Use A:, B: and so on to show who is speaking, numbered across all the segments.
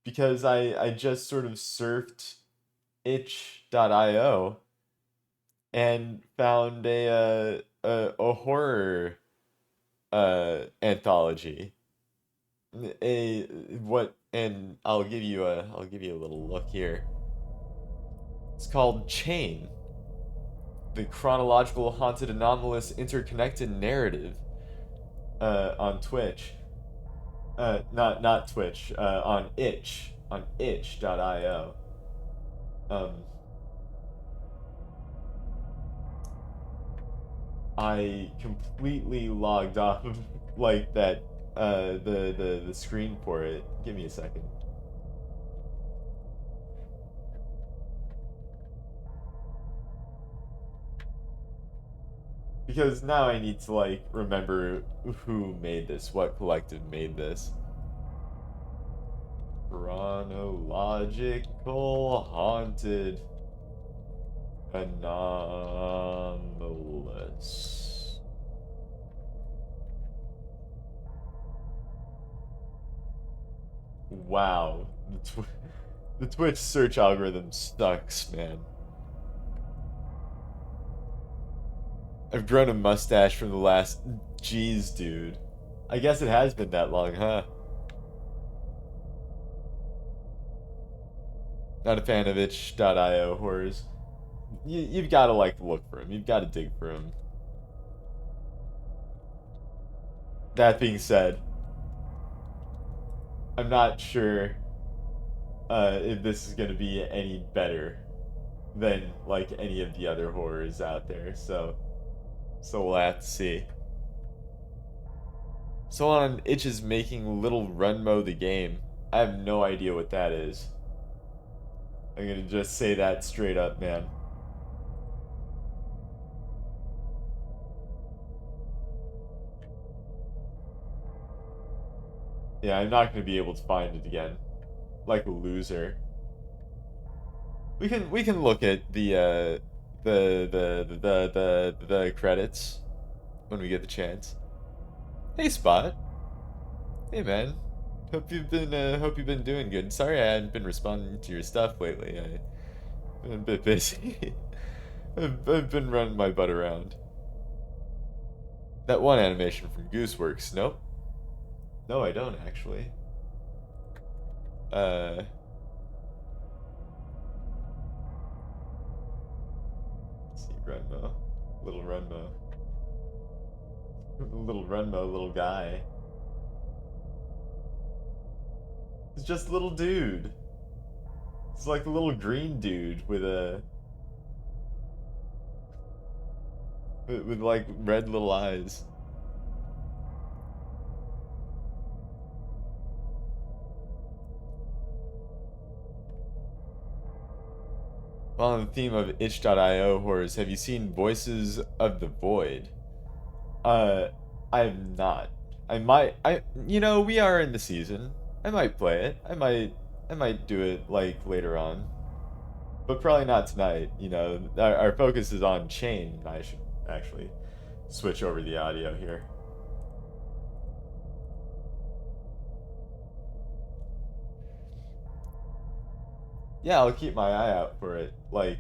A: because I just sort of surfed itch.io and found a horror anthology. A what and I'll give you a little look here. It's called Chain, the chronological haunted anomalous interconnected narrative on Twitch. Not Twitch, on itch.io. Um I completely logged off of like that the screen for it. Give me a second. Because now I need to like remember who made this, what collective made this. Chronological haunted anomalous. Wow. The Twitch search algorithm sucks, man. I've grown a mustache from the last. Jeez, dude. I guess it has been that long, huh? Not a fan of itch.io horrors. You've got to like look for him. You've got to dig for him. That being said, I'm not sure if this is going to be any better than like any of the other horrors out there. So we'll have to see. Someone on Itch is making Little Runmo the game. I have no idea what that is. I'm gonna just say that straight up, man. Yeah, I'm not gonna be able to find it again. Like a loser. We can look at the credits when we get the chance. Hey Spot. Hey man. Hope you've been doing good. Sorry I hadn't been responding to your stuff lately. I've been a bit busy. I've been running my butt around. That one animation from Gooseworks. Nope. No, I don't actually. Uh, let's see, Renmo, little Renmo, little Renmo, little guy. It's just a little dude. It's like a little green dude with like red little eyes. Well, on the theme of itch.io horrors, have you seen Voices of the Void? Uh, I have not. We are in the season. I might play it. I might do it like later on, but probably not tonight. Our focus is on Chain. I should actually switch over the audio here. Yeah, I'll keep my eye out for it. Like,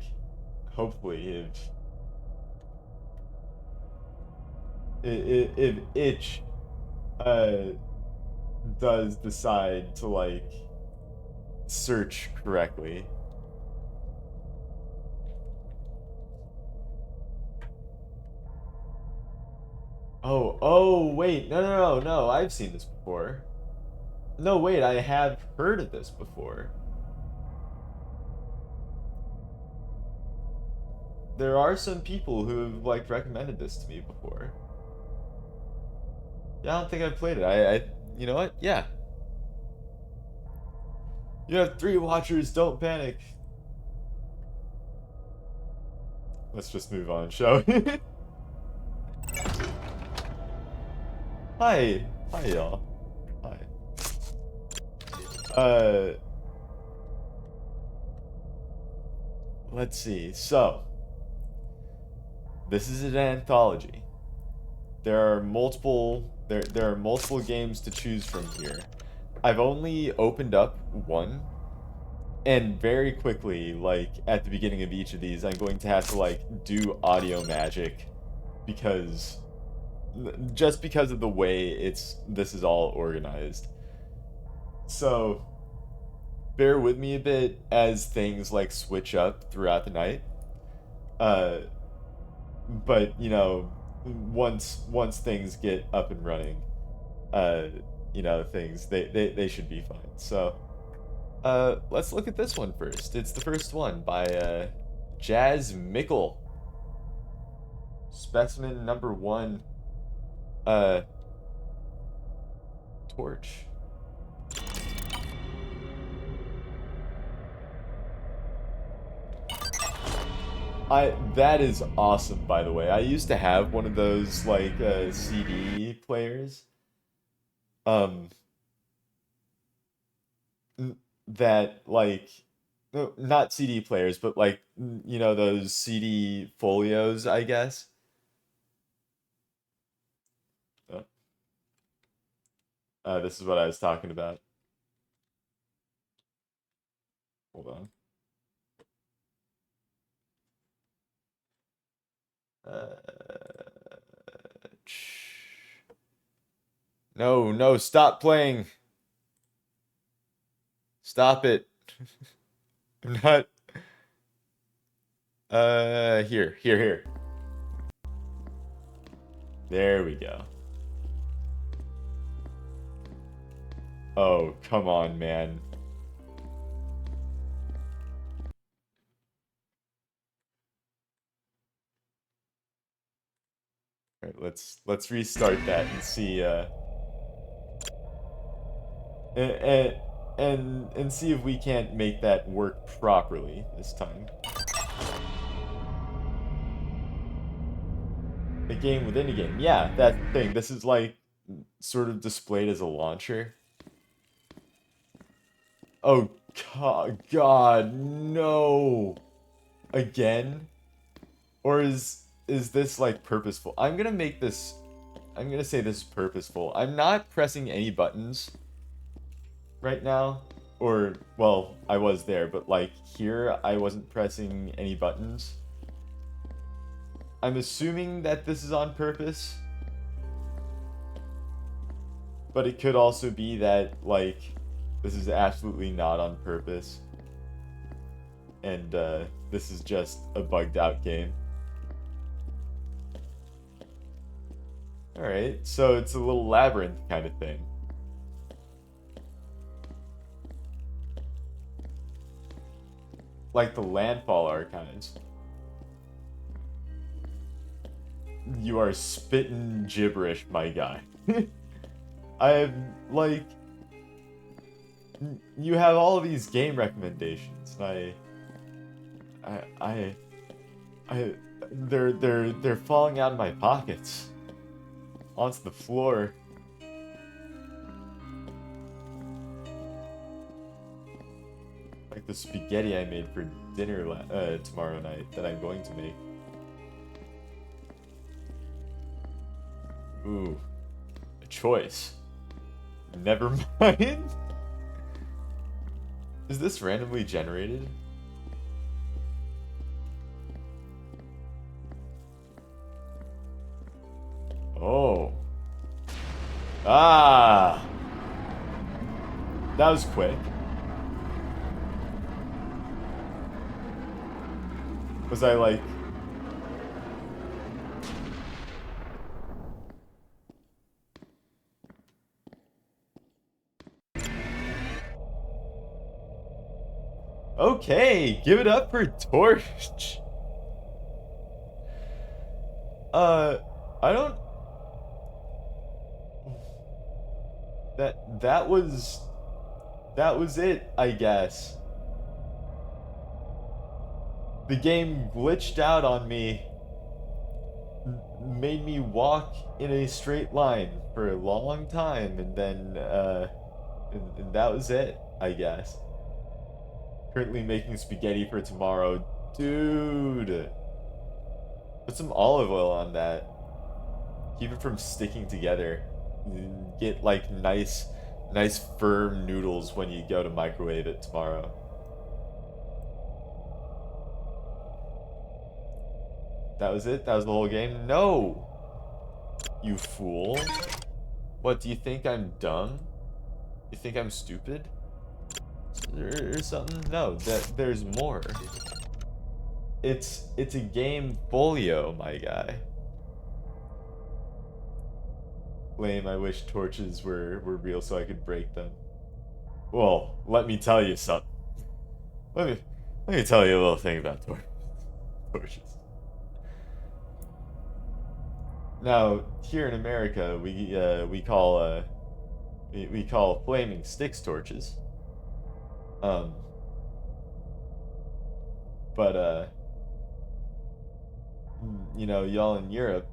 A: hopefully, if itch uh does decide to like search correctly. Oh, wait, no, I've seen this before. No, wait, I have heard of this before. There are some people who have like recommended this to me before. Yeah, I don't think I've played it. You know what? Yeah. You have 3 watchers, don't panic. Let's just move on, shall we? Hi. Hi, y'all. Hi. Uh, let's see. So, this is an anthology. There are multiple games to choose from here. I've only opened up one, and very quickly, like at the beginning of each of these, I'm going to have to like do audio magic because just because of the way this is all organized. So bear with me a bit as things like switch up throughout the night. Uh, but once things get up and running, uh, things they should be fine. So, let's look at this one first. It's the first one by Jazz Mickle, specimen number one, uh, torch. That is awesome, by the way. I used to have one of those like CD players. Um, that like no, not CD players, but like those CD folios, I guess. Uh, this is what I was talking about. Hold on. No, no, stop playing. Stop it. I'm not. Here. There we go. Oh, come on, man. All right, let's restart that and see and, and see if we can't make that work properly this time. A game within a game. Yeah, that thing. This is like sort of displayed as a launcher. Oh God, no. Again? Or is this like purposeful? I'm gonna say this is purposeful. I'm not pressing any buttons right now. Or, well, I was there, but like here I wasn't pressing any buttons. I'm assuming that this is on purpose. But it could also be that, like, this is absolutely not on purpose. And this is just a bugged out game. Alright, so it's a little labyrinth kind of thing. Like the Landfall archives. You are spitting gibberish, my guy. I have, like... You have all of these game recommendations, and they're falling out of my pockets. Onto the floor. Like the spaghetti I made for dinner tomorrow night that I'm going to make. Ooh, a choice. Never mind. Is this randomly generated? Oh. Ah. That was quick. Was I like... Okay, give it up for Torch. I don't... That was it, I guess. The game glitched out on me, made me walk in a straight line for a long time, and then and that was it, I guess. Currently making spaghetti for tomorrow. Dude, put some olive oil on that. Keep it from sticking together. Get like nice Nice firm noodles when you go to microwave it tomorrow. That was it? That was the whole game? No! You fool. What, do you think I'm dumb? You think I'm stupid? Or something? No, there's more. It's a game folio, my guy. Lame, I wish torches were real so I could break them. Well, let me tell you something. Let me let me tell you a little thing about torches. Now, here in America, we call flaming sticks torches. Um, but you know, y'all in Europe,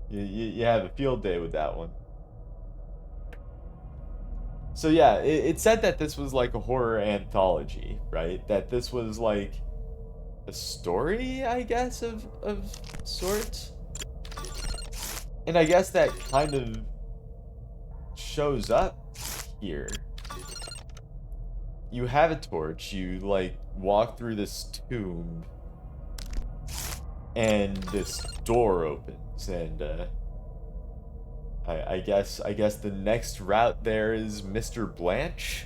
A: you have a field day with that one. So yeah, it said that this was like a horror anthology, right? That this was like a story, I guess, of sorts. And I guess that kind of shows up here. You have a torch, you like walk through this tomb, and this door opens, and I guess the next route there is Mr. Blanche.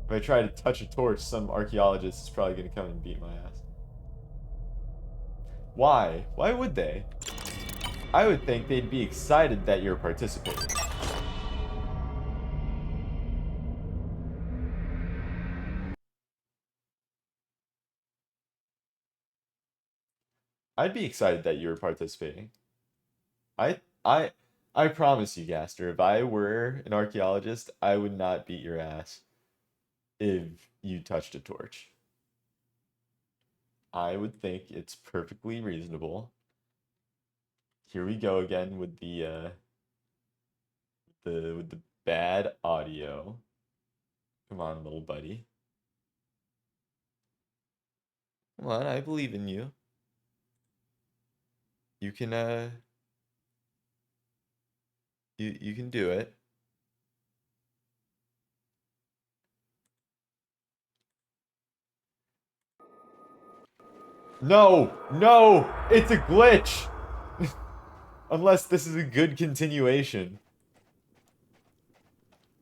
A: If I try to touch a torch, some archaeologist is probably gonna come and beat my ass. Why? Why would they? I would think they'd be excited that you're participating. I'd be excited that you were participating. I I I promise you, Gaster, if I were an archaeologist, I would not beat your ass if you touched a torch. I would think it's perfectly reasonable. Here we go again with the bad audio. Come on, little buddy. Come on, I believe in you. You can you can do it. No! No! It's a glitch! Unless this is a good continuation.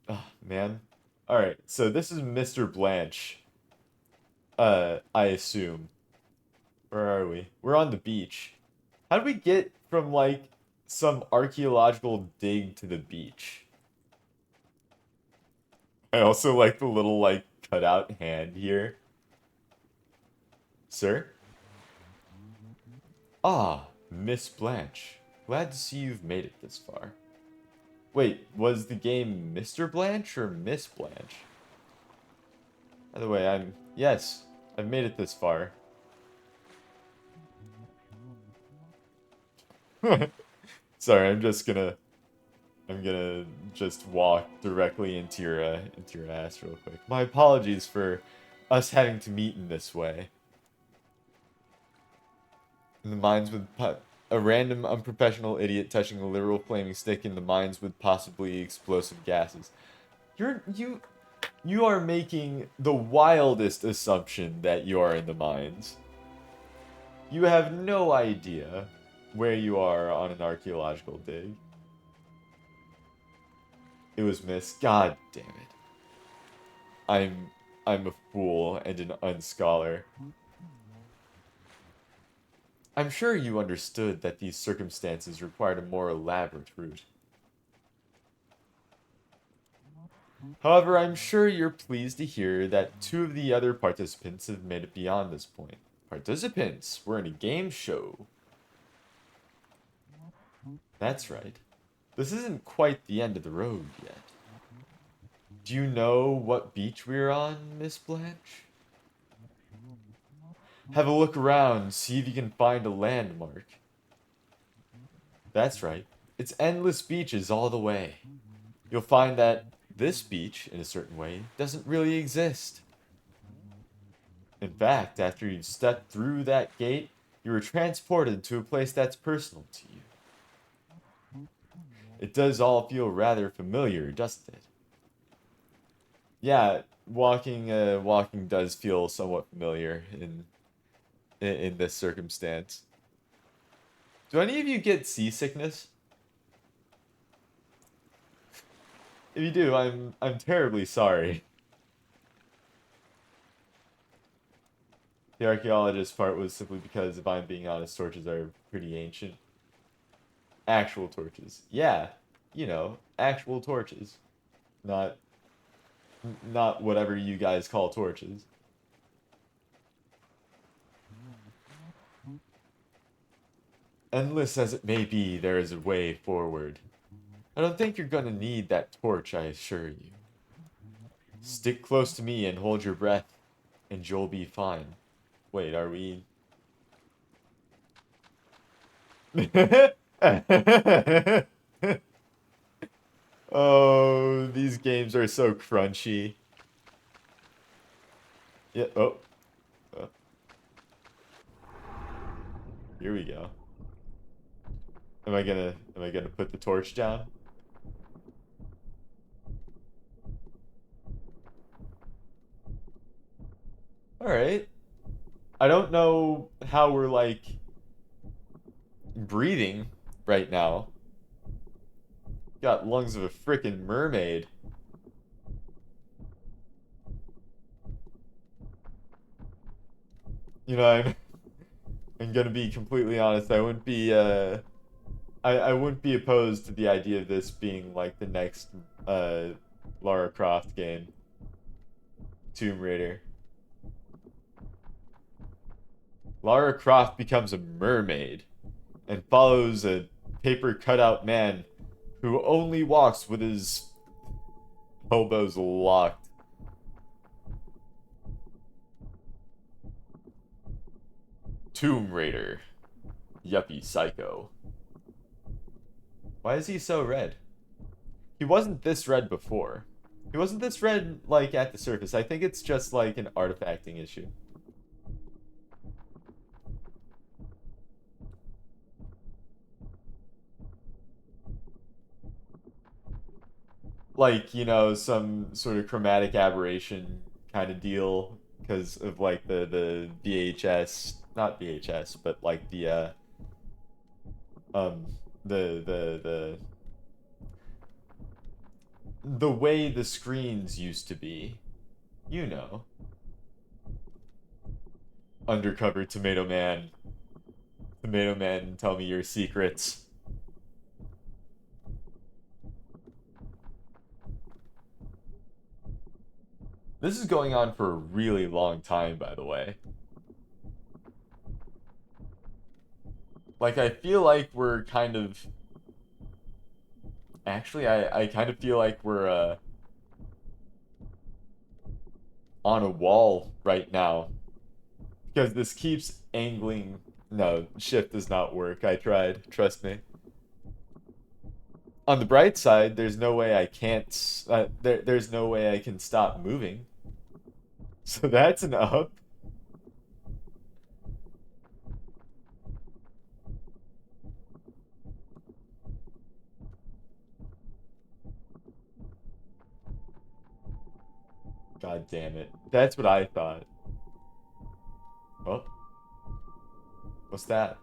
A: Oh, man. Alright, so this is Mr. Blanche. I assume. Where are we? We're on the beach. How did we get from, like, some archaeological dig to the beach? I also like the little, like, cutout hand here. Sir? Ah, Miss Blanche. Glad to see you've made it this far. Wait, was the game Mr. Blanche or Miss Blanche? By the way, yes, I've made it this far. Sorry, I'm gonna just walk directly into your ass real quick. My apologies for us having to meet in this way. In the mines with a random unprofessional idiot touching a literal flaming stick in the mines with possibly explosive gases. You are making the wildest assumption that you are in the mines. You have no idea where you are on an archaeological dig. It was Miss. God damn it. I'm I'm a fool and an unscholar. I'm sure you understood that these circumstances required a more elaborate route. However, I'm sure you're pleased to hear that two of the other participants have made it beyond this point. Participants? We're in a game show. That's right. This isn't quite the end of the road yet. Do you know what beach we're on, Miss Blanche? Have a look around, see if you can find a landmark. That's right. It's endless beaches all the way. You'll find that this beach, in a certain way, doesn't really exist. In fact, after you stepped through that gate, you were transported to a place that's personal to you. It does all feel rather familiar, doesn't it? Yeah, walking does feel somewhat familiar in this circumstance. Do any of you get seasickness? If you do, I'm terribly sorry. The archaeologist part was simply because, if I'm being honest, torches are pretty ancient. Actual torches. Yeah, actual torches. Not not whatever you guys call torches. Endless as it may be, there is a way forward. I don't think you're gonna need that torch, I assure you. Stick close to me and hold your breath, and you'll be fine. Wait, are we... Oh, these games are so crunchy. Yeah, oh, here we go. Am I gonna put the torch down? Alright. I don't know how we're, like, breathing right now. Got lungs of a frickin' mermaid. I'm gonna be completely honest, I wouldn't be opposed to the idea of this being like the next uh Lara Croft game. Tomb Raider. Lara Croft becomes a mermaid and follows a paper cutout man who only walks with his hobos locked. Tomb Raider. Yuppie psycho. Why is he so red? He wasn't this red before. He wasn't this red, like, at the surface. I think it's just, like, an artifacting issue. Like, some sort of chromatic aberration kind of deal because of, like, the VHS, not VHS, but, like, um, the the way the screens used to be, you know. Undercover Tomato Man. Tomato Man, tell me your secrets. This is going on for a really long time, by the way. Like, I feel like we're kind of... Actually, I kind of feel like we're, on a wall right now. Because this keeps angling... No, shift does not work. I tried. Trust me. On the bright side, there's no way I can't... there's no way I can stop moving. So that's an up. God damn it. That's what I thought. Oh, what's that?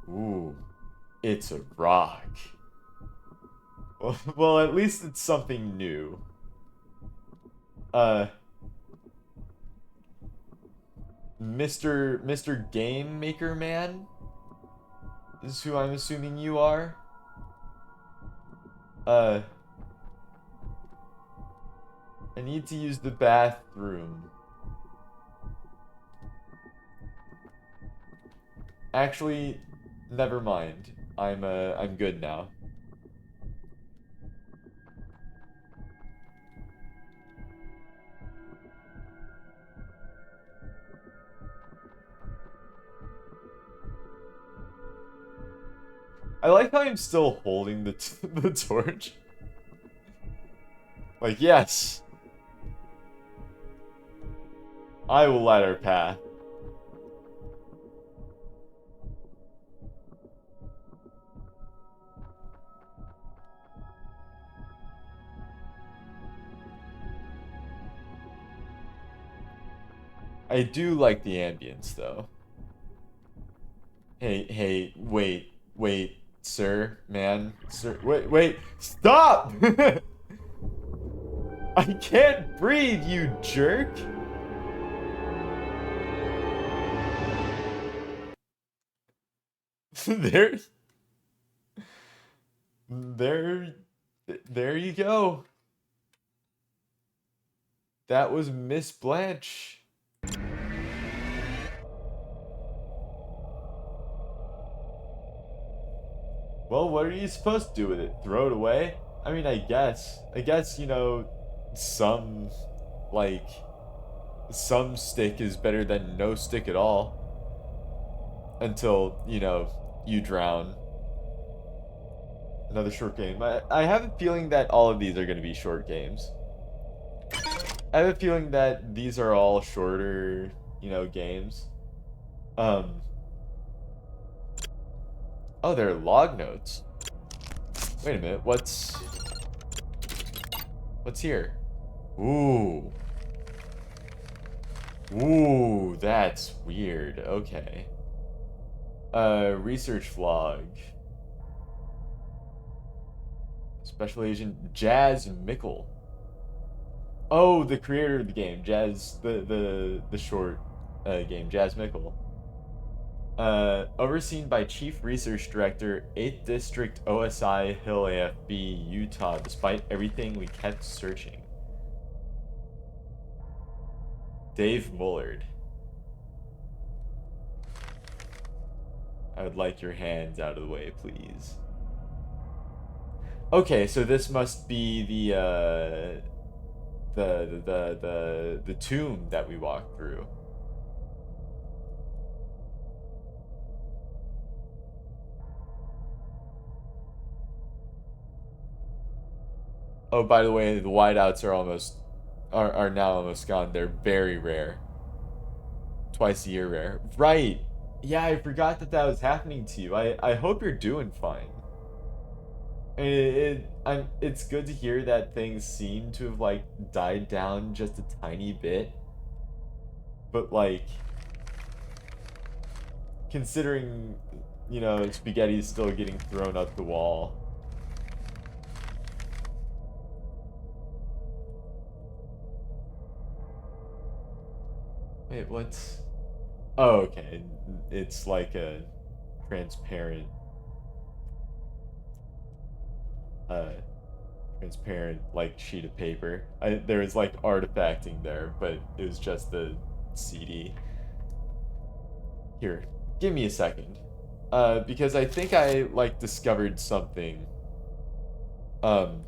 A: Ooh, it's a rock. Well, at least it's something new. Uh, Mr. Game Maker Man is who I'm assuming you are. Uh, I need to use the bathroom. Actually, never mind. I'm good now. I like how I'm still holding the torch. Like, yes, I will light our path. I do like the ambience though. Hey, wait, sir, man, sir, wait, stop! I can't breathe, you jerk! there, there, there you go. That was Miss Blanche. Well, what are you supposed to do with it? Throw it away? I mean, I guess, you know, some, like, some stick is better than no stick at all. Until, you know, you drown. Another short game. I have a feeling that all of these are going to be short games. I have a feeling that these are all shorter, you know, games. Um. Oh, they're log notes. Wait a minute. What's here? Ooh. Ooh, that's weird. Okay. Research log. Special Agent Jazz Mickle. Oh, the creator of the game, Jazz, the short game, Jazz Mickle. Overseen by Chief Research Director, 8th District OSI Hill AFB, Utah, despite everything we kept searching. Dave Mullard. I would like your hands out of the way, please. Okay, so this must be the tomb that we walked through. Oh, by the way, the wideouts are now almost gone. They're very rare. Twice a year rare. Right. Yeah, I forgot that that was happening to you. I hope you're doing fine. It's good to hear that things seem to have like died down just a tiny bit. But like considering, you know, spaghetti's still getting thrown up the wall. Wait, what's... Oh, okay. It's like a transparent, uh, transparent like sheet of paper. There was like artifacting there, but it was just the CD. Here, give me a second, because I think I like discovered something. Um,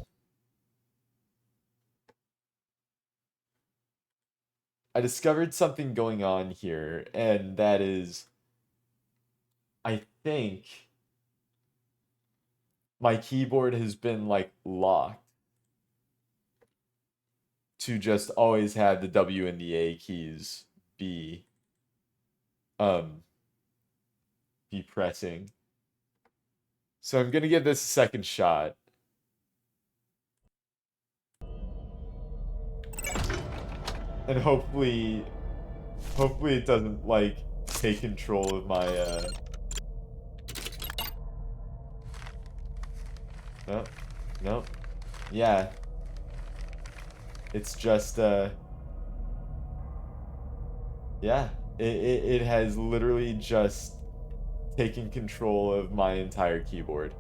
A: I discovered something going on here, and that is, I think my keyboard has been like locked to just always have the W and the A keys be um be pressing. So I'm gonna give this a second shot. And hopefully it doesn't like take control of my no, no. Yeah. It's just yeah. It has literally just taken control of my entire keyboard.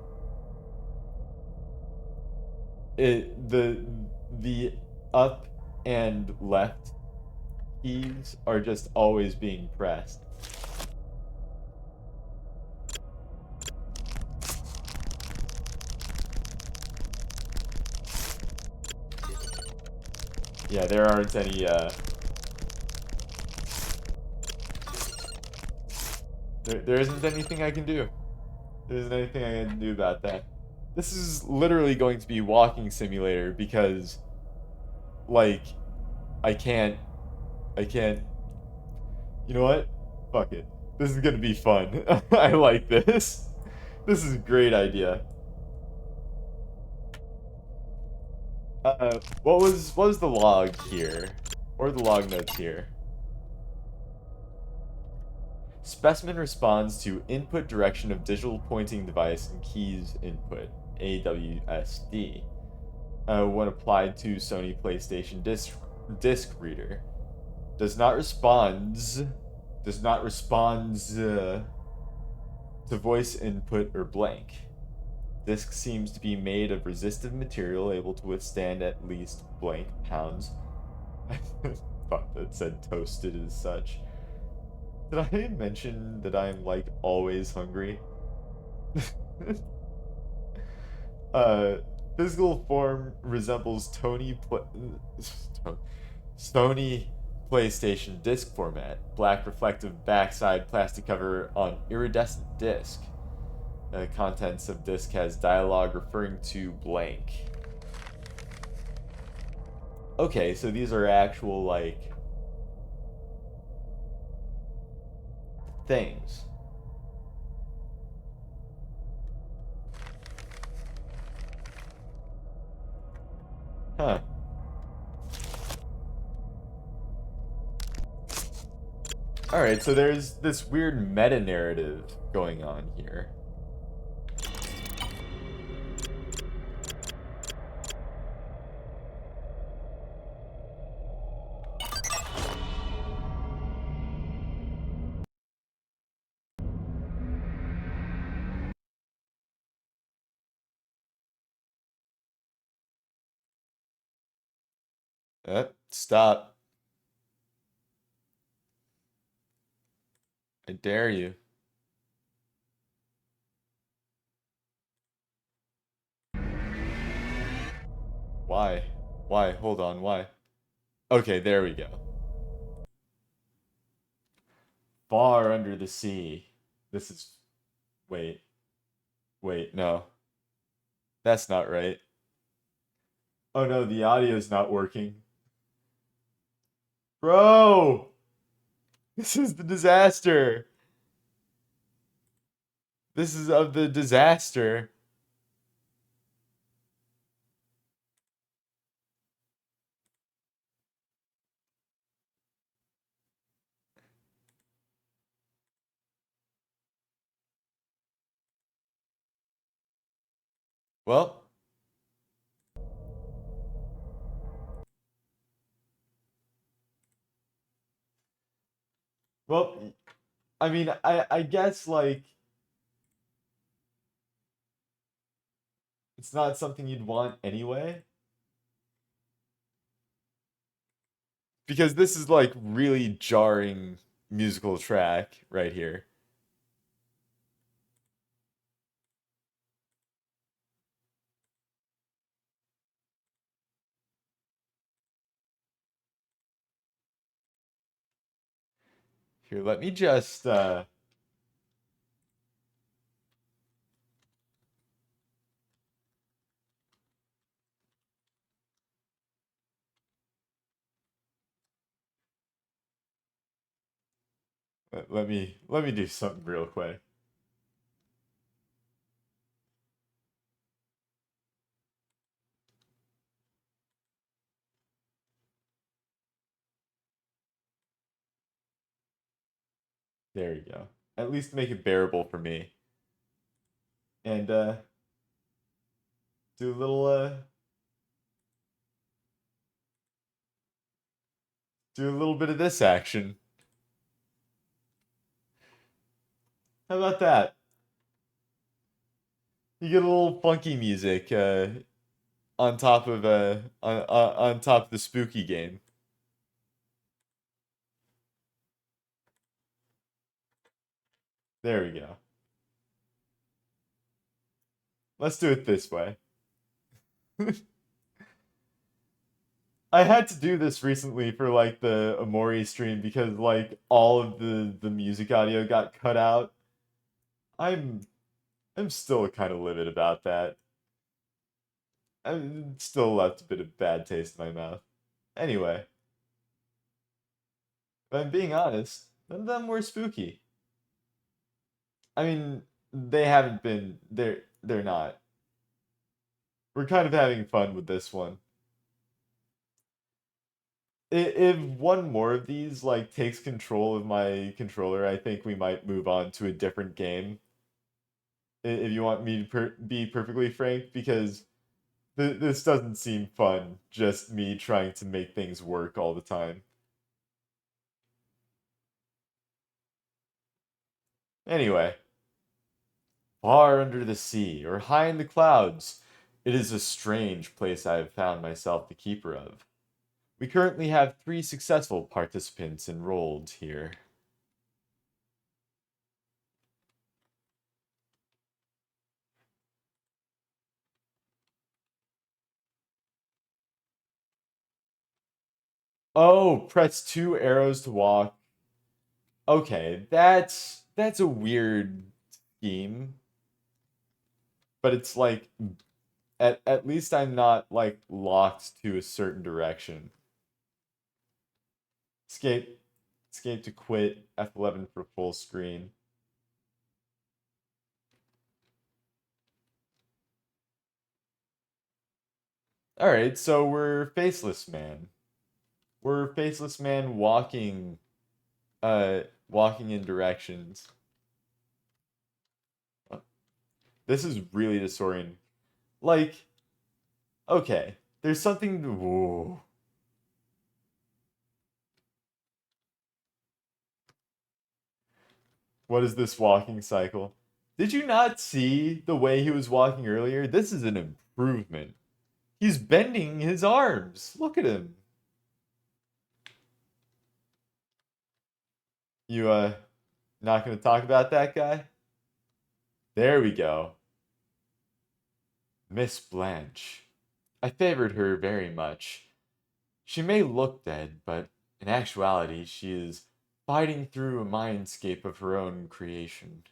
A: The up and left keys are just always being pressed. Yeah, there aren't any there isn't anything I can do. There isn't anything I can do about that. This is literally going to be walking simulator because like I can't I can't you know what? Fuck it. This is gonna be fun. I like this. This is a great idea. What was the log here? Or the log notes here? Specimen responds to input direction of digital pointing device and keys input (AWSD) when applied to Sony PlayStation disc reader. Does not respond to voice input or blank. Disc seems to be made of resistive material able to withstand at least blank pounds. I thought that said toasted as such. Did I mention that I'm like always hungry? uh, Physical form resembles Sony PlayStation disc format. Black reflective backside, plastic cover on iridescent disc. Contents of disc has dialogue referring to blank. Okay, so these are actual like things. Huh. Alright, so there's this weird meta narrative going on here. Stop. I dare you. Why? Why? Hold on, why? Okay, there we go. Far under the sea. This is. Wait. Wait, no. That's not right. Oh no, the audio's not working. Bro! This is the disaster! This is of the disaster. Well, well, I mean, I guess like it's not something you'd want anyway. Because this is like really jarring musical track right here. Here, let me just let me do something real quick. There you go. At least make it bearable for me. And do a little do a little bit of this action. How about that? You get a little funky music on top of on top of the spooky game. There we go. Let's do it this way. I had to do this recently for like the Amori stream because like all of the music audio got cut out. I'm I'm still kind of livid about that. I'm still left a bit of bad taste in my mouth. Anyway, if I'm being honest, none of them were spooky. I mean, they haven't been. They're not. We're kind of having fun with this one. If one more of these like takes control of my controller, I think we might move on to a different game. If you want me to be perfectly frank, because this doesn't seem fun. Just me trying to make things work all the time. Anyway, far under the sea or high in the clouds, it is a strange place I have found myself the keeper of. We currently have three successful participants enrolled here. Oh, press two arrows to walk. Okay, that's a weird scheme, but it's like at least I'm not like locked to a certain direction. Escape escape to quit, F11 for full screen. All right, so we're faceless man. We're faceless man uh walking in directions. This is really disorienting. Like, okay, there's something. Whoa. What is this walking cycle? Did you not see the way he was walking earlier? This is an improvement. He's bending his arms. Look at him. You not gonna talk about that guy? There we go. Miss Blanche. I favored her very much. She may look dead, but in actuality, she is fighting through a mindscape of her own creation.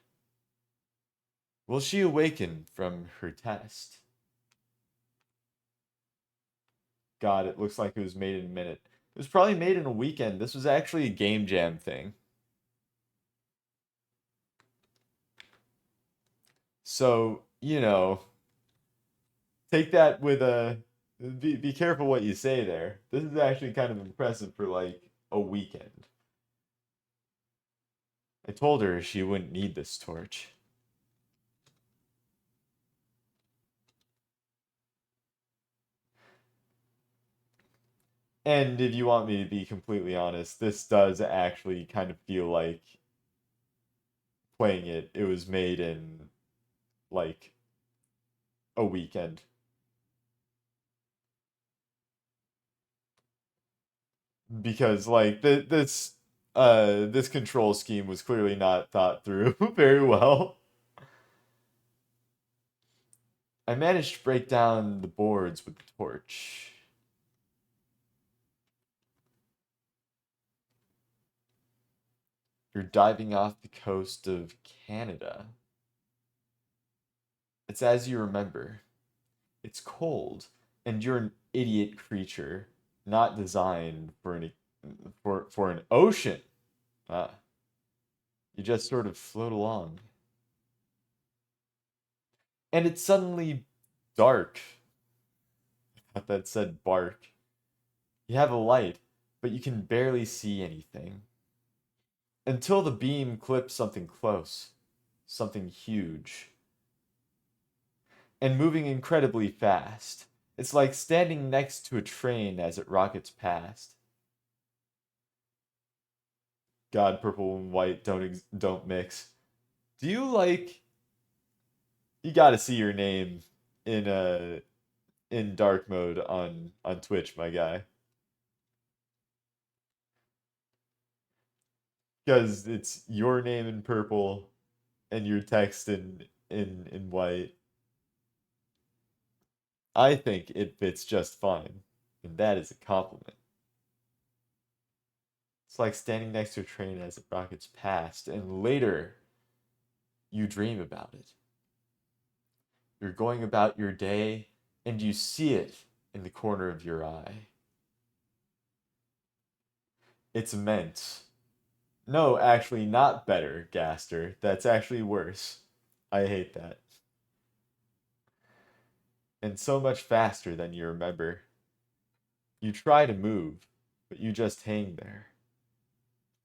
A: Will she awaken from her test? God, it looks like it was made in a minute. It was probably made in a weekend. This was actually a game jam thing. So, take that with a be careful what you say there. This is actually kind of impressive for like a weekend. I told her she wouldn't need this torch. And if you want me to be completely honest, this does actually kind of feel like playing it. It was made in like a weekend because like this control scheme was clearly not thought through very well. I managed to break down the boards with the torch. You're diving off the coast of Canada. It's as you remember. It's cold, and you're an idiot creature, not designed for an ocean. Ah, you just sort of float along. And it's suddenly dark. I thought that said bark. You have a light, but you can barely see anything. Until the beam clips something close, something huge, and moving incredibly fast. It's like standing next to a train as it rockets past. God, purple and white don't mix. Do you like? You got to see your name in in dark mode on Twitch, my guy, because it's your name in purple and your text in white. I think it fits just fine, and that is a compliment. It's like standing next to a train as it rockets past, and later you dream about it. You're going about your day, and you see it in the corner of your eye. It's immense. No, actually, not better, Gaster. That's actually worse. I hate that. And so much faster than you remember. You try to move, but you just hang there,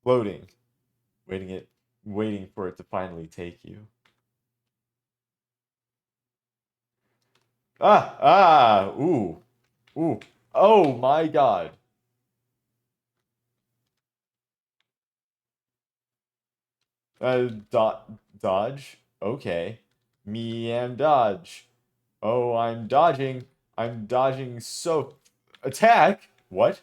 A: floating, waiting it, waiting for it to finally take you. Ooh, ooh. Oh my God. Dodge. Okay. Me and dodge. Oh, I'm dodging. I'm dodging so. Attack? What?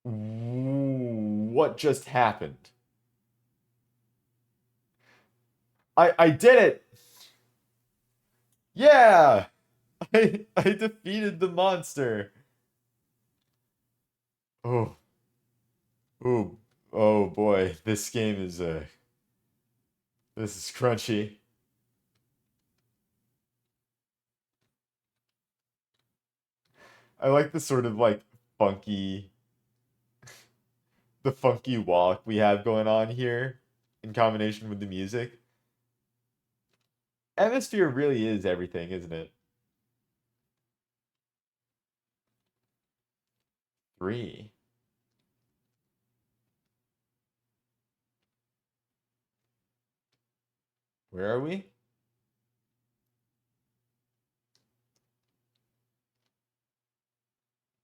A: What just happened? I did it! Yeah! I defeated the monster. Oh, oh, oh boy. This game is this is crunchy. I like the sort of like funky the funky walk we have going on here in combination with the music. Atmosphere really is everything, isn't it? 3. Where are we?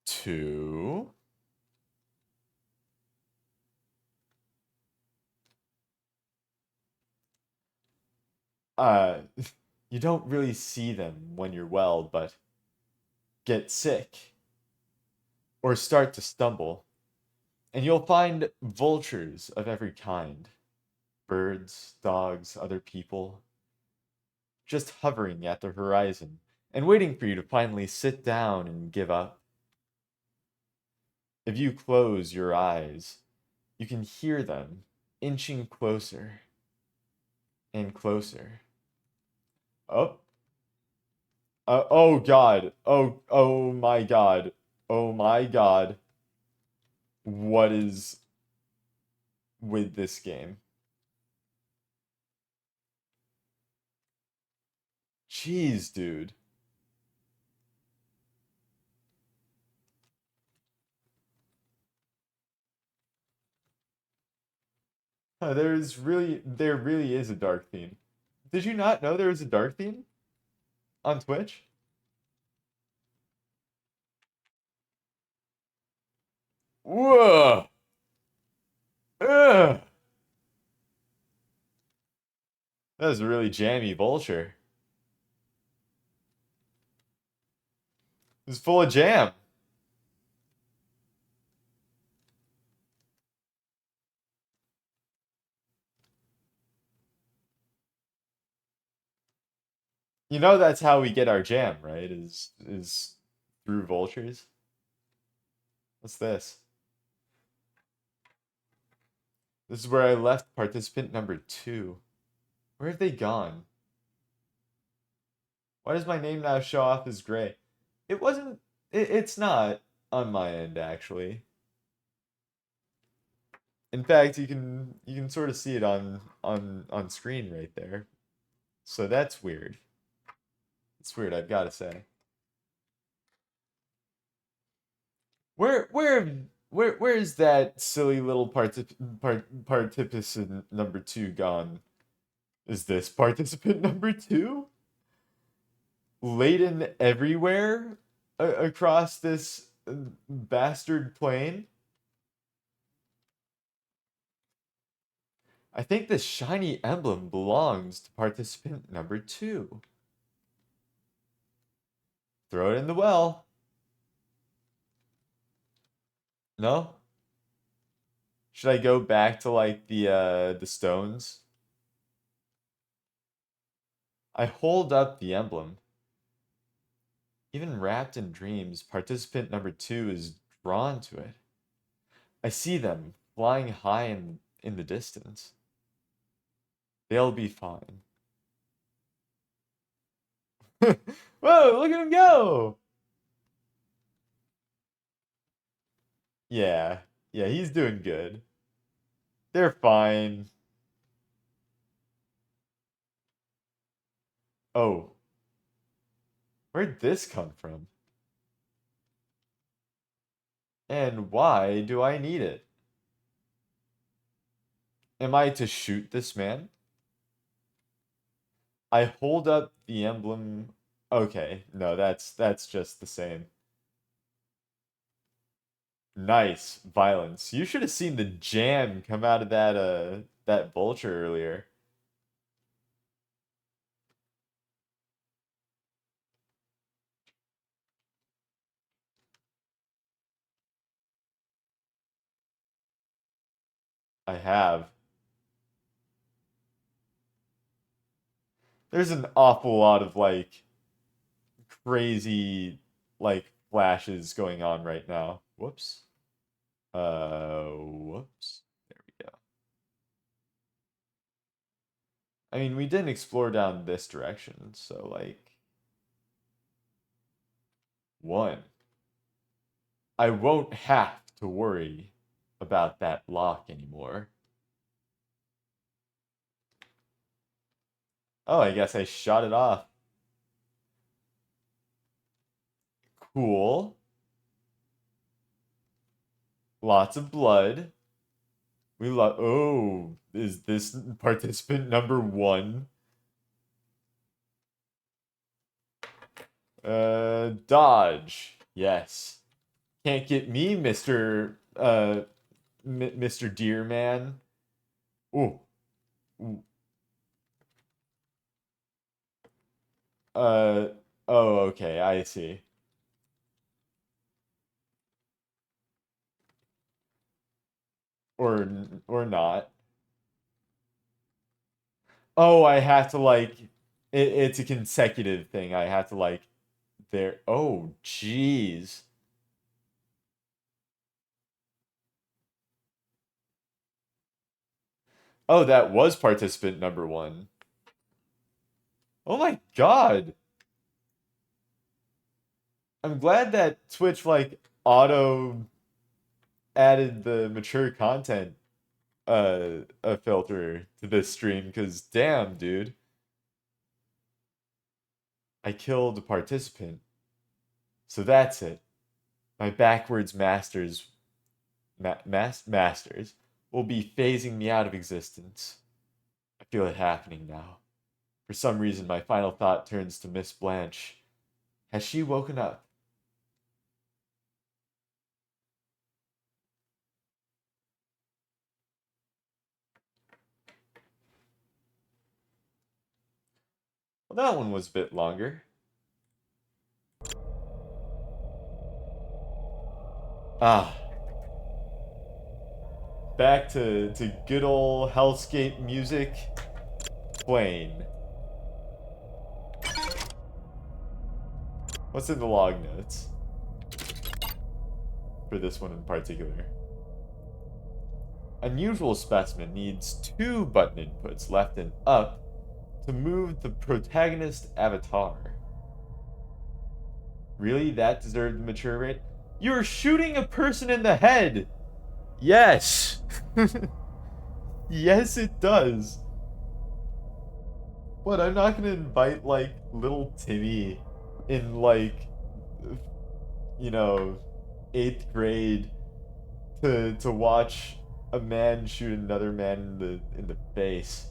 A: 2. Uh, you don't really see them when you're well, but get sick or start to stumble, and you'll find vultures of every kind, birds, dogs, other people, just hovering at the horizon and waiting for you to finally sit down and give up. If you close your eyes, you can hear them inching closer and closer. Oh, oh God. Oh my God. Oh my God. What is with this game? Jeez, dude. There really is a dark theme. Did you not know there was a dark theme on Twitch? Whoa! Ugh! That was a really jammy vulture. It was full of jam. You know that's how we get our jam, right? Is through vultures. What's this? This is where I left participant number 2. Where have they gone? Why does my name now show off as gray? It wasn't. It's not on my end actually. In fact, you can sort of see it on screen right there. So that's weird. It's weird, I've got to say. Where where is that silly little participant number 2 gone? Is this participant number 2? Laden everywhere across this bastard plane? I think the shiny emblem belongs to participant number 2. Throw it in the well. No? Should I go back to like the stones? I hold up the emblem. Even wrapped in dreams, participant number 2 is drawn to it. I see them flying high in the distance. They'll be fine. Whoa, look at him go! Yeah, yeah, he's doing good. They're fine. Oh, Where'd this come from? And why do I need it? Am I to shoot this man? I hold up the emblem. Okay, no, that's just the same. Nice violence. You should have seen the jam come out of that vulture earlier. I have. There's an awful lot of like crazy like flashes going on right now. Whoops. Whoops. There we go. I mean, we didn't explore down this direction, so like one. I won't have to worry about that lock anymore. Oh, I guess I shot it off. Cool. Lots of blood. We love. Oh, is this participant number one? Dodge. Yes. Can't get me, Mr. Deer Man. Ooh. Ooh. Uh. Oh, okay. I see. Or not. Oh, I have to like. It's a consecutive thing. I have to like. There. Oh, jeez. Oh, that was participant number one. Oh my God. I'm glad that Twitch like auto added the mature content a filter to this stream because damn, dude, I killed a participant. So that's it. My backwards masters will be phasing me out of existence. I feel it happening now. For some reason, my final thought turns to Miss Blanche. Has she woken up? Well, that one was a bit longer. Ah, back to good old hellscape music playing. What's in the log notes for this one in particular? Unusual specimen needs two button inputs, left and up, to move the protagonist avatar. Really? That deserved the mature rate? You're shooting a person in the head! Yes! Yes, it does. But I'm not gonna invite, like, little Timmy in, like, you know, 8th grade to watch a man shoot another man in the face,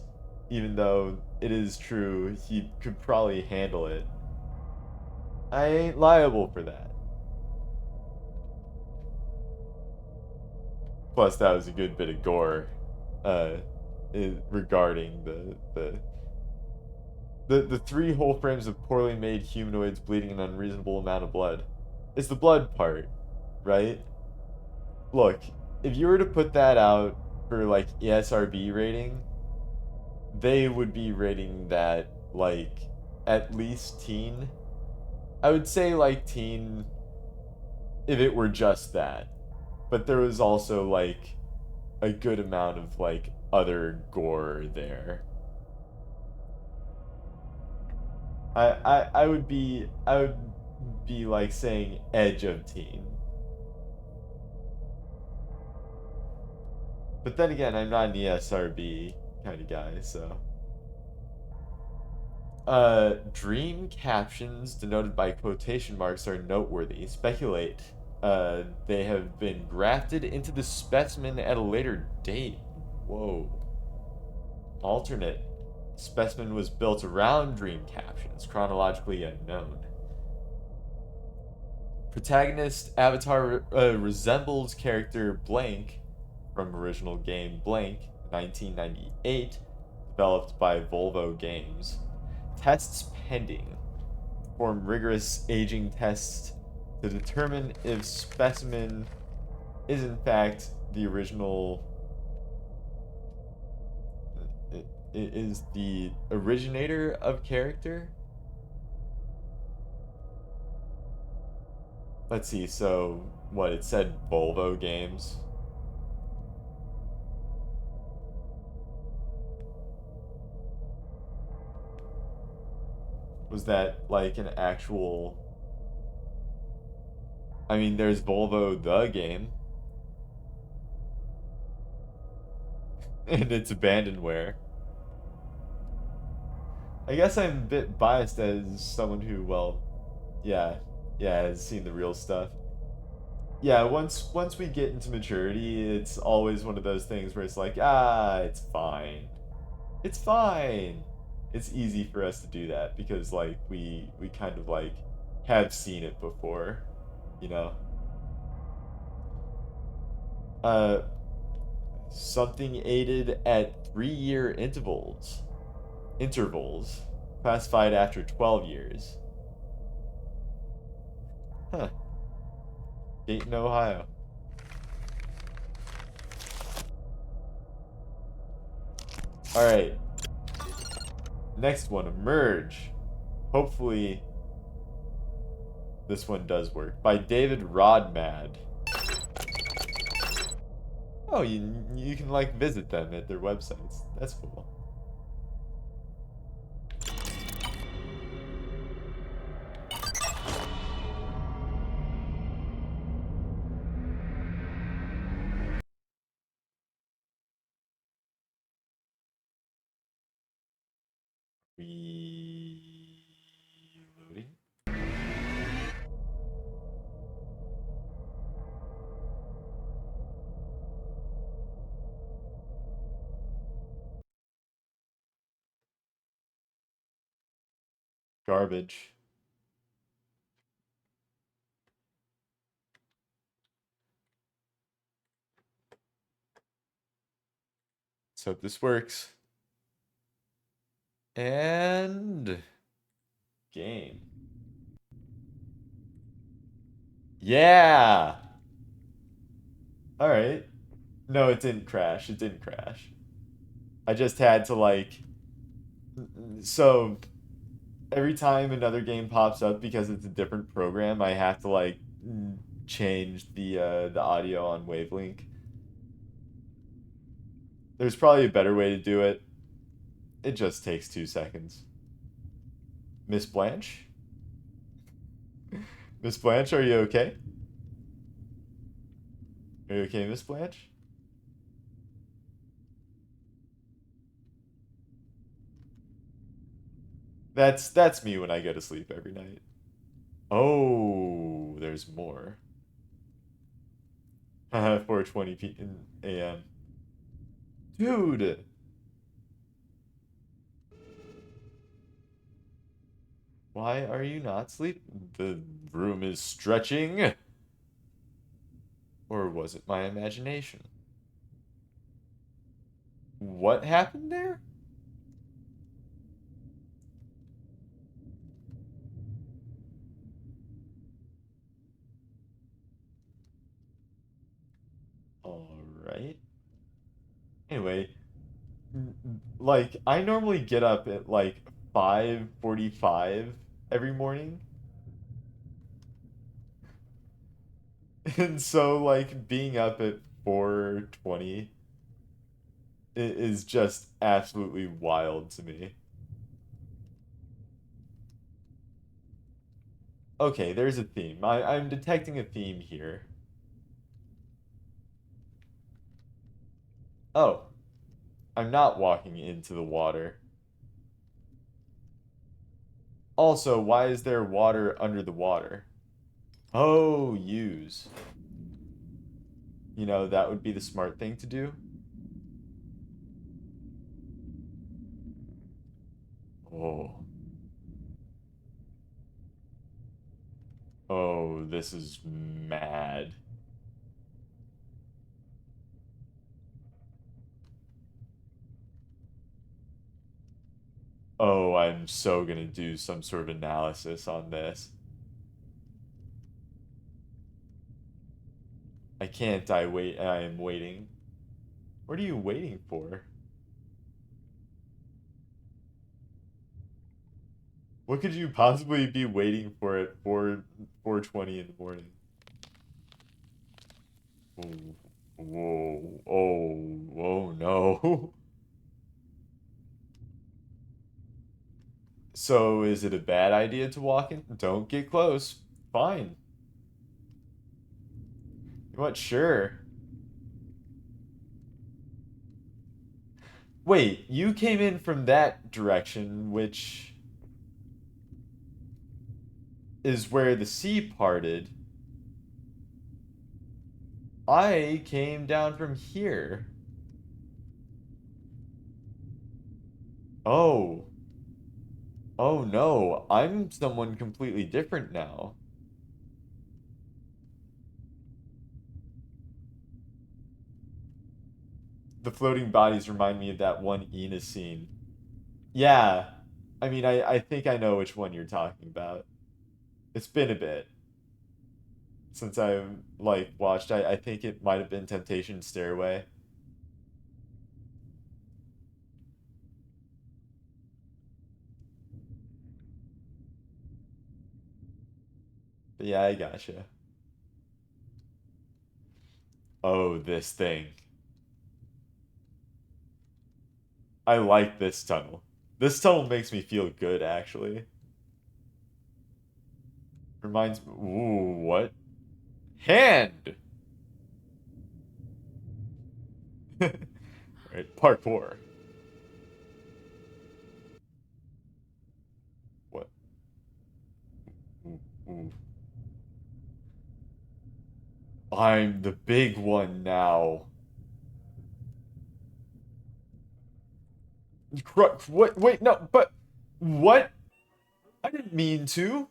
A: even though it is true he could probably handle it. I ain't liable for that. Plus, that was a good bit of gore, uh, regarding the three whole frames of poorly made humanoids bleeding an unreasonable amount of blood. It's the blood part, right? Look, if you were to put that out for like ESRB rating, they would be rating that like at least teen. I would say like teen if it were just that. But there was also like a good amount of like other gore there. I would be like saying edge of teen. But then again, I'm not an ESRB kind of guy, so Dream captions denoted by quotation marks are noteworthy. Speculate. They have been grafted into the specimen at a later date. Whoa. Alternate. Specimen was built around dream captions, chronologically unknown. Protagonist avatar resembles character blank from original game blank 1998, developed by Volvo Games. Tests pending. Perform rigorous aging tests to determine if specimen is in fact the original is the originator of character. Let's see, so what it said Volvo Games. Was that like an actual, I mean there's Volvo the game and it's abandonware. I guess I'm a bit biased as someone who, well, yeah, yeah, has seen the real stuff. Yeah, once we get into maturity, it's always one of those things where it's like, ah, it's fine. It's fine. It's easy for us to do that because like we kind of like have seen it before, you know. Uh Something aided at 3-year intervals, classified after 12 years. Huh. Dayton, Ohio. All right. Next one, Emerge. Hopefully this one does work. By David Rodmad. Oh, you can like visit them at their websites. That's cool. Reloading. Garbage. Let's hope this works. And game. Yeah. All right. No, it didn't crash. It didn't crash. I just had to like, so every time another game pops up because it's a different program, I have to like change the audio on Wavelink. There's probably a better way to do it. It just takes 2 seconds. Miss Blanche? Miss Blanche, are you okay? Are you okay, Miss Blanche? That's me when I go to sleep every night. Oh, there's more. 4:20 a.m. Dude, why are you not sleeping? The room is stretching. Or was it my imagination? What happened there? All right. Anyway, like I normally get up at like 5:45 every morning. And so like being up at 4:20 is just absolutely wild to me. Okay, there's a theme. I'm detecting a theme here. Oh, I'm not walking into the water. Also, why is there water under the water? Oh, use. You know, that would be the smart thing to do. Oh. Oh, this is mad. Oh, I'm so gonna do some sort of analysis on this. I can't, I am waiting. What are you waiting for? What could you possibly be waiting for at 4:20 in the morning? Oh, whoa, oh no. So is it a bad idea to walk in? Don't get close. Fine. What? Sure. Wait, you came in from that direction, which is where the sea parted. I came down from here. Oh. Oh no, I'm someone completely different now. The floating bodies remind me of that one Ina scene. Yeah. I mean, I think I know which one you're talking about. It's been a bit since I like watched. I think it might have been Temptation Stairway. But yeah, I gotcha. Oh, this thing. I like this tunnel. This tunnel makes me feel good, actually. Reminds me. Ooh, what? Hand! Right, parkour. What? Ooh, ooh. I'm the big one now. What? Wait, no, but what? I didn't mean to.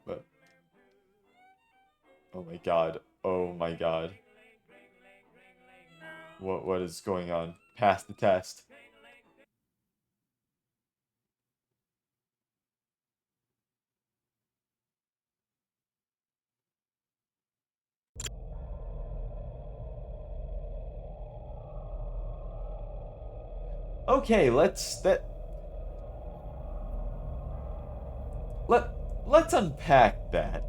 A: But oh my god. Oh my god. What is going on? Pass the test. Okay, let let's unpack that.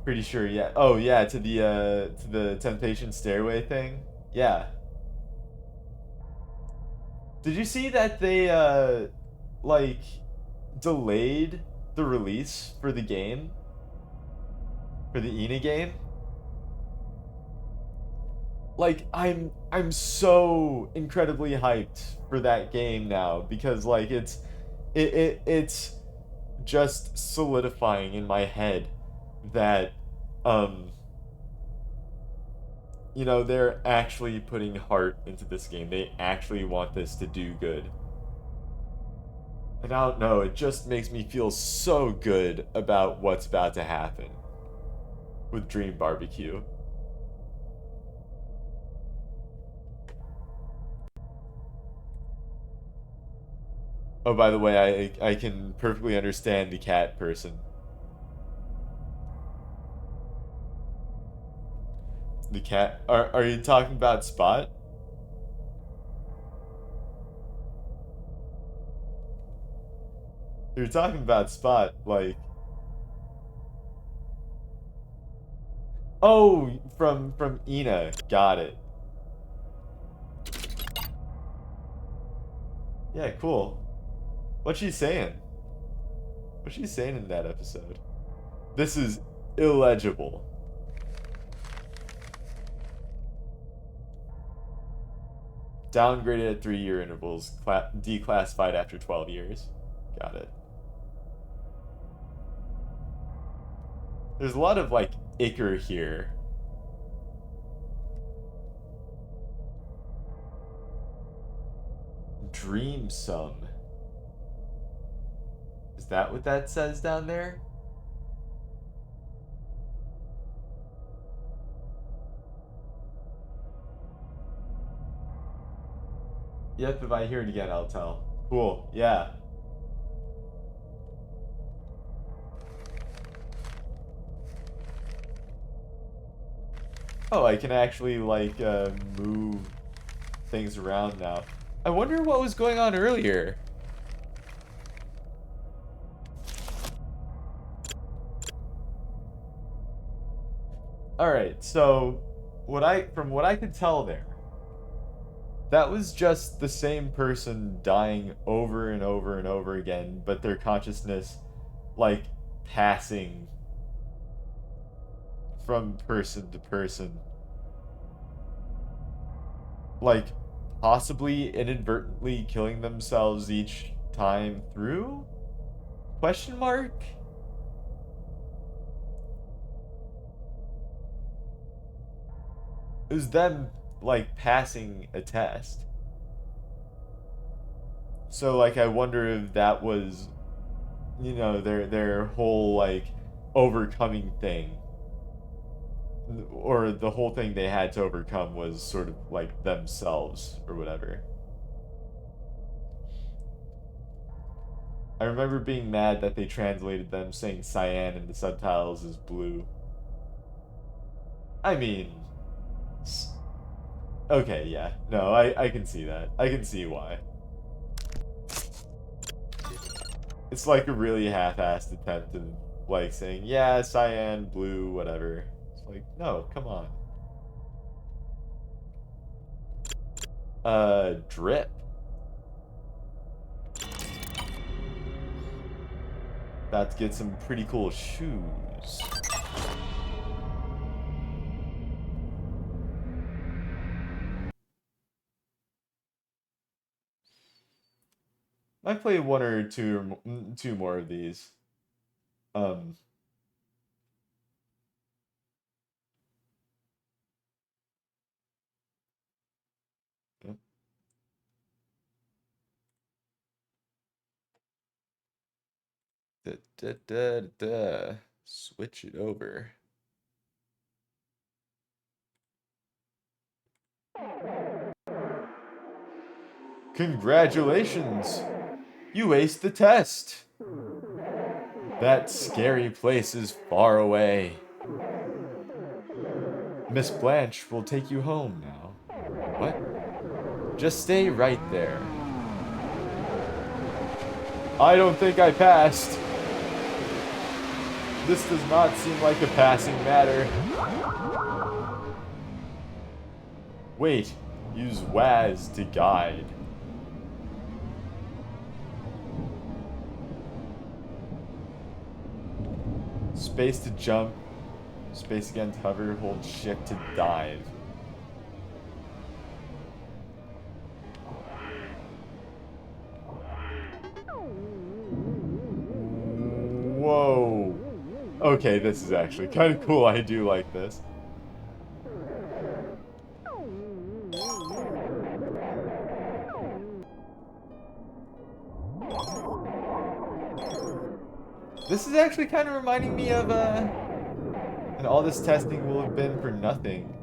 A: Pretty sure, yeah. Oh yeah, to the Temptation Stairway thing. Yeah. Did you see that they like delayed the release for the game? For the Ina game? Like I'm so incredibly hyped for that game now because like it's just solidifying in my head that um you know they're actually putting heart into this game. They actually want this to do good. And I don't know, it just makes me feel so good about what's about to happen with Dream Barbecue. Oh, by the way, I can perfectly understand the cat person. The cat. Are you talking about Spot? You're talking about Spot, like oh, from Ina. Got it. Yeah, cool. What's she saying? What's she saying in that episode? This is illegible. Downgraded at 3-year intervals. Declassified after 12 years. Got it. There's a lot of, like, ichor here. Dream sum. Is that what that says down there? Yep, if I hear it again, I'll tell. Cool, yeah. Oh, I can actually, like, move things around now. I wonder what was going on earlier. Alright, so from what I could tell there, that was just the same person dying over and over and over again, but their consciousness, like, passing from person to person. Like, possibly inadvertently killing themselves each time through? Question mark? It was them, like, passing a test. So, like, I wonder if that was, you know, their whole, like, overcoming thing. Or the whole thing they had to overcome was sort of like themselves or whatever. I remember being mad that they translated them saying cyan in the subtitles as blue. I mean, okay, yeah. No, I can see that. I can see why. It's like a really half-assed attempt to, like, saying, yeah, cyan, blue, whatever. It's like, no, come on. Drip. About to get some pretty cool shoes. I play one or two more of these. Um, da, da, da, da. Switch it over. Congratulations! You aced the test! That scary place is far away. Miss Blanche will take you home now. What? Just stay right there. I don't think I passed. This does not seem like a passing matter. Wait, use WAS to guide. Space to jump. Space again to hover. Hold shift to dive. Whoa. Okay, this is actually kind of cool. I do like this. This is actually kind of reminding me of, and all this testing will have been for nothing.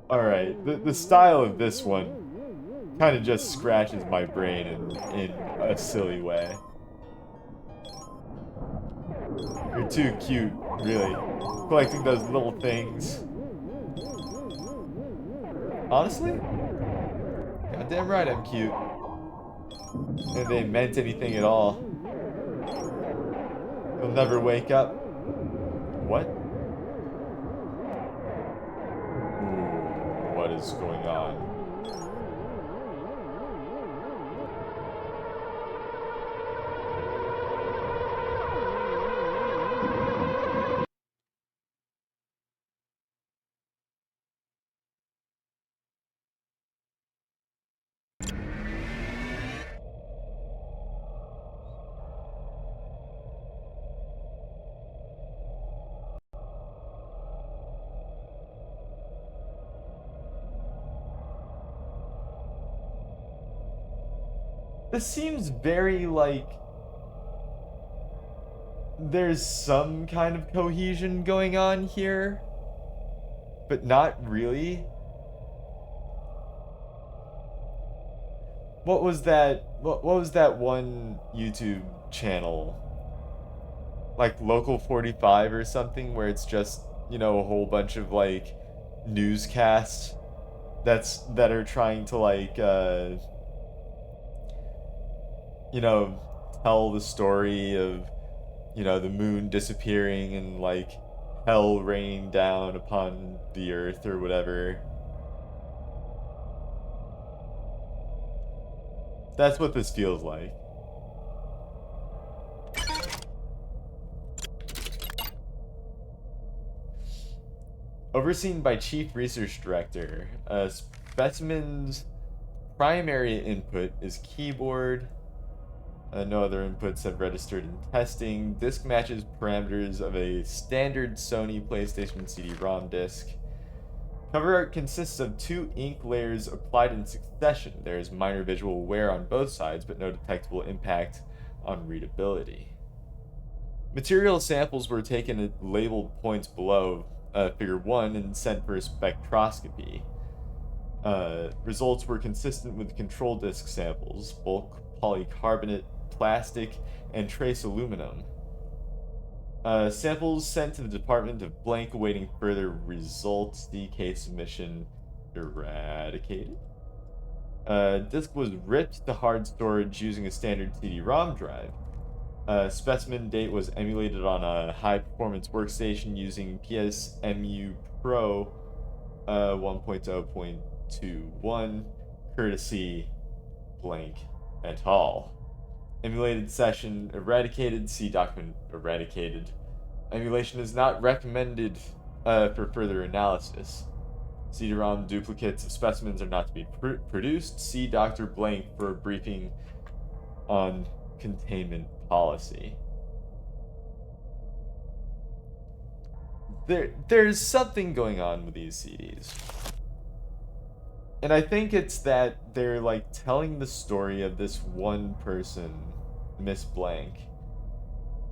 A: Alright, the style of this one kind of just scratches my brain in a silly way. You're too cute, really. Collecting those little things. Honestly? Goddamn right I'm cute. If they meant anything at all. You'll never wake up. What? Ooh. is going on. This seems very like there's some kind of cohesion going on here, but not really. What was that one YouTube channel? Like Local 45 or something where it's just, a whole bunch of like newscasts that are trying to like you know, tell the story of, the moon disappearing and like hell raining down upon the earth or whatever. That's what this feels like. Overseen by Chief Research Director, a specimen's primary input is keyboard. No other inputs have registered in testing. Disk matches parameters of a standard Sony PlayStation CD-ROM disc. Cover art consists of two ink layers applied in succession. There is minor visual wear on both sides, but no detectable impact on readability. Material samples were taken at labeled points below Figure 1 and sent for spectroscopy. Results were consistent with control disc samples, bulk polycarbonate, plastic, and trace aluminum. Samples sent to the Department of Blank awaiting further results. DK submission eradicated. Disk was ripped to hard storage using a standard CD-ROM drive. Specimen date was emulated on a high-performance workstation using PSMU Pro 1.0.21, courtesy Blank et al. Emulated session eradicated. See document eradicated. Emulation is not recommended for further analysis. CD-ROM duplicates of specimens are not to be produced. See Dr. Blank for a briefing on containment policy. There's something going on with these CDs. And I think it's that they're like telling the story of this one person, Miss Blank.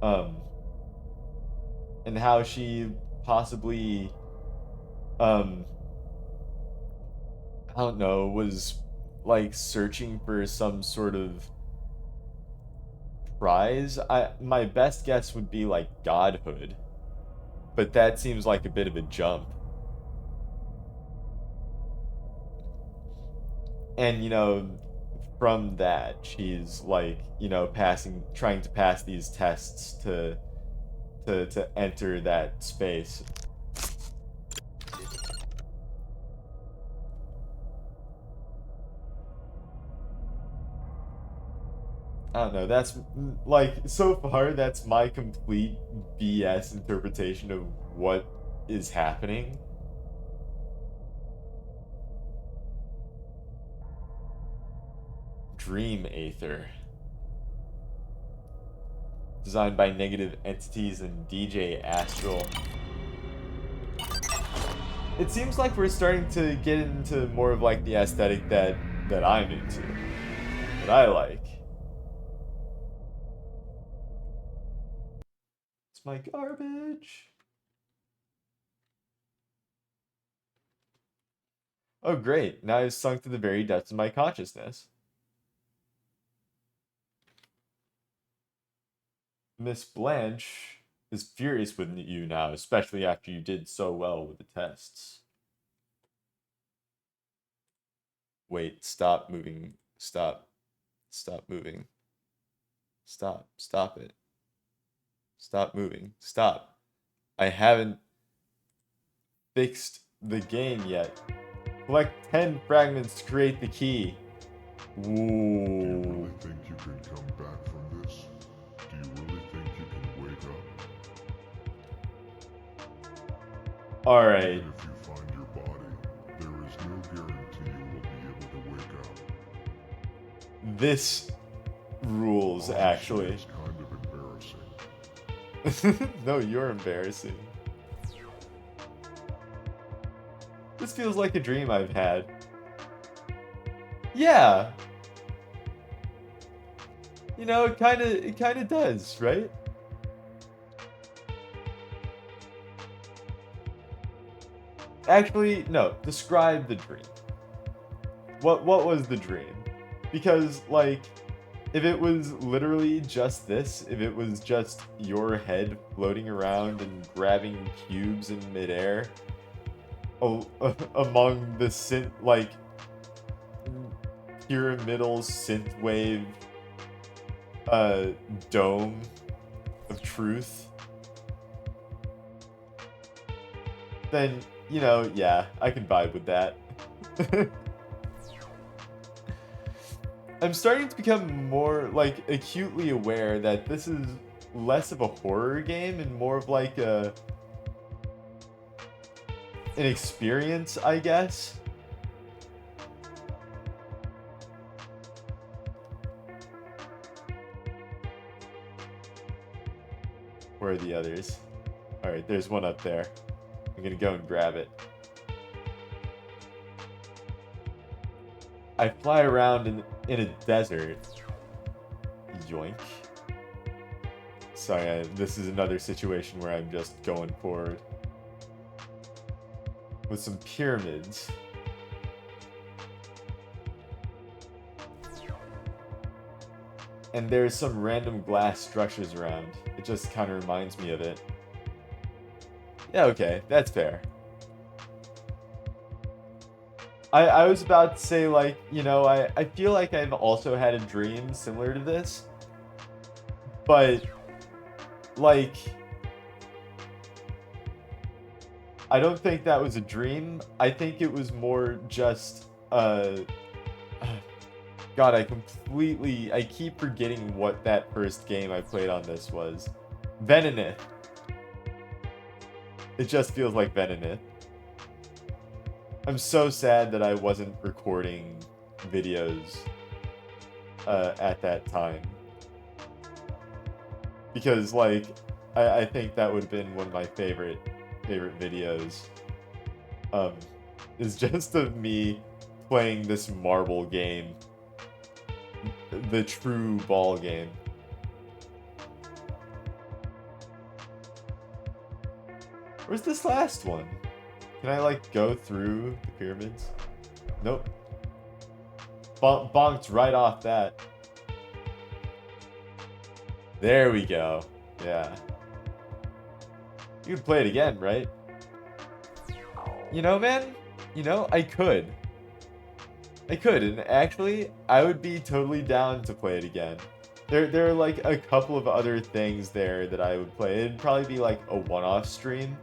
A: Um and how she possibly um I don't know, was like searching for some sort of prize. My best guess would be like godhood, but that seems like a bit of a jump. And from that, she's like, trying to pass these tests to enter that space. I don't know. That's like so far. That's my complete BS interpretation of what is happening. Dream Aether, designed by Negative Entities and DJ Astral. It seems like we're starting to get into more of like the aesthetic that I'm into, that I like. It's my garbage. Oh, great. Now I've sunk to the very depths of my consciousness. Miss Blanche is furious with you now, especially after you did so well with the tests. Wait, stop moving. Stop. Stop moving. Stop. Stop it. Stop moving. Stop. I haven't fixed the game yet. Collect 10 fragments to create the key.
B: Do you really
A: Ooh.
B: think you can come back from this? Do you really think you can wake up?
A: Alright.
B: Even if you find your body, there is no guarantee you will be able to wake up.
A: This rules,
B: Honestly,
A: actually.
B: it's kind of embarrassing.
A: No, you're embarrassing. This feels like a dream I've had. Yeah. You know, it kinda does, right? Actually, no. Describe the dream. What was the dream? Because, like, if it was literally just this, if it was just your head floating around and grabbing cubes in midair, among the like pyramidal synthwave dome of truth, then you know, yeah, I can vibe with that. I'm starting to become more like acutely aware that this is less of a horror game and more of like an experience, I guess. Where are the others? Alright, there's one up there. I'm gonna go and grab it. I fly around in a desert. Yoink. Sorry, this is another situation where I'm just going forward. With some pyramids. And there's some random glass structures around. It just kind of reminds me of it. Yeah, okay, that's fair. I was about to say, like, you know, I feel like I've also had a dream similar to this. But, like, I don't think that was a dream. I think it was more just, God, I keep forgetting what that first game I played on this was. Venonith. It just feels like Venonith. I'm so sad that I wasn't recording videos at that time. Because, like, I think that would have been one of my favorite videos. Is just of me playing this marble game. The true ball game. Where's this last one? Can I, like, go through the pyramids? Nope. Bonked right off that. There we go. Yeah. You can play it again, right? You know, man? You know, I could. And actually, I would be totally down to play it again. There are, like, a couple of other things there that I would play. It'd probably be, like, a one-off stream.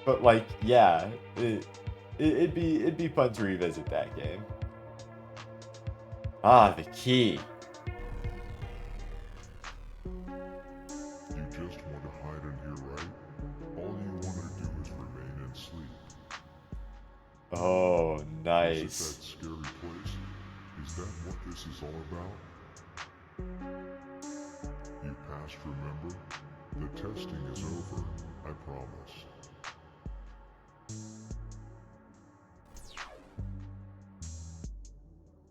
A: But, like, yeah, it'd be fun to revisit that game. Ah, the key.
B: You just want to hide in here, right? All you want to do is remain and sleep.
A: Oh,
B: Is it
A: nice.
B: that scary place? Is that what this is all about? You passed, remember? The testing is over, I promise.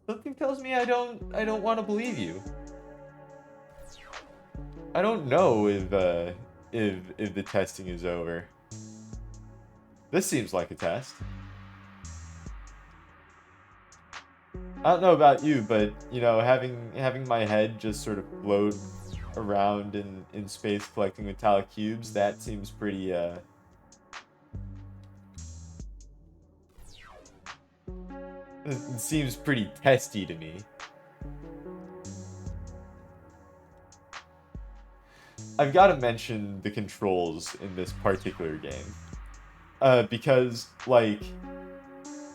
A: Something tells me I don't want to believe you. I don't know if the testing is over. This seems like a test. I don't know about you, but you know, having my head just sort of float around in space collecting metallic cubes, that seems pretty it seems pretty testy to me. I've got to mention the controls in this particular game. Because, like,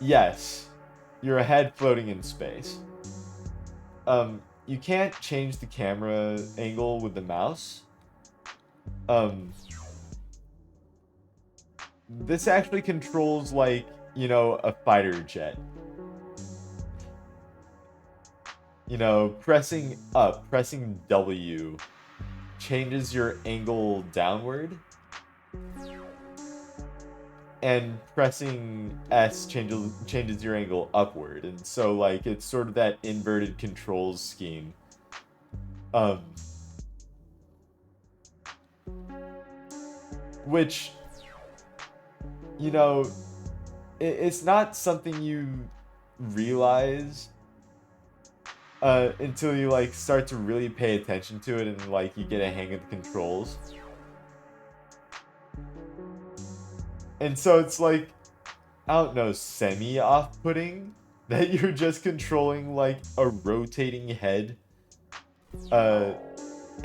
A: yes, you're a head floating in space. You can't change the camera angle with the mouse. Um, this actually controls, like, you know, a fighter jet. You know, pressing W changes your angle downward, and pressing S changes your angle upward. And so, like, it's sort of that inverted controls scheme. Um, which, you know, it's not something you realize until you like start to really pay attention to it and like you get a hang of the controls. And so it's like, I don't know, semi off-putting that you're just controlling like a rotating head uh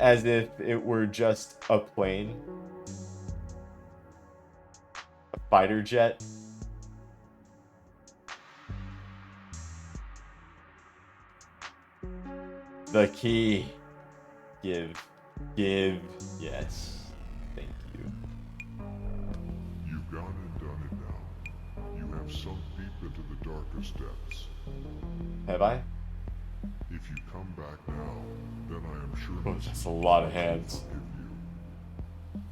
A: as if it were just a plane, a fighter jet. The key. Give. Give. Yes. Thank you.
B: You've gone and done it now. You have sunk deep into the darkest depths.
A: Have I?
B: If you come back now, then I am sure
A: Oh,
B: Miss
A: that's a lot of
B: Blanche will
A: hands.
B: forgive you.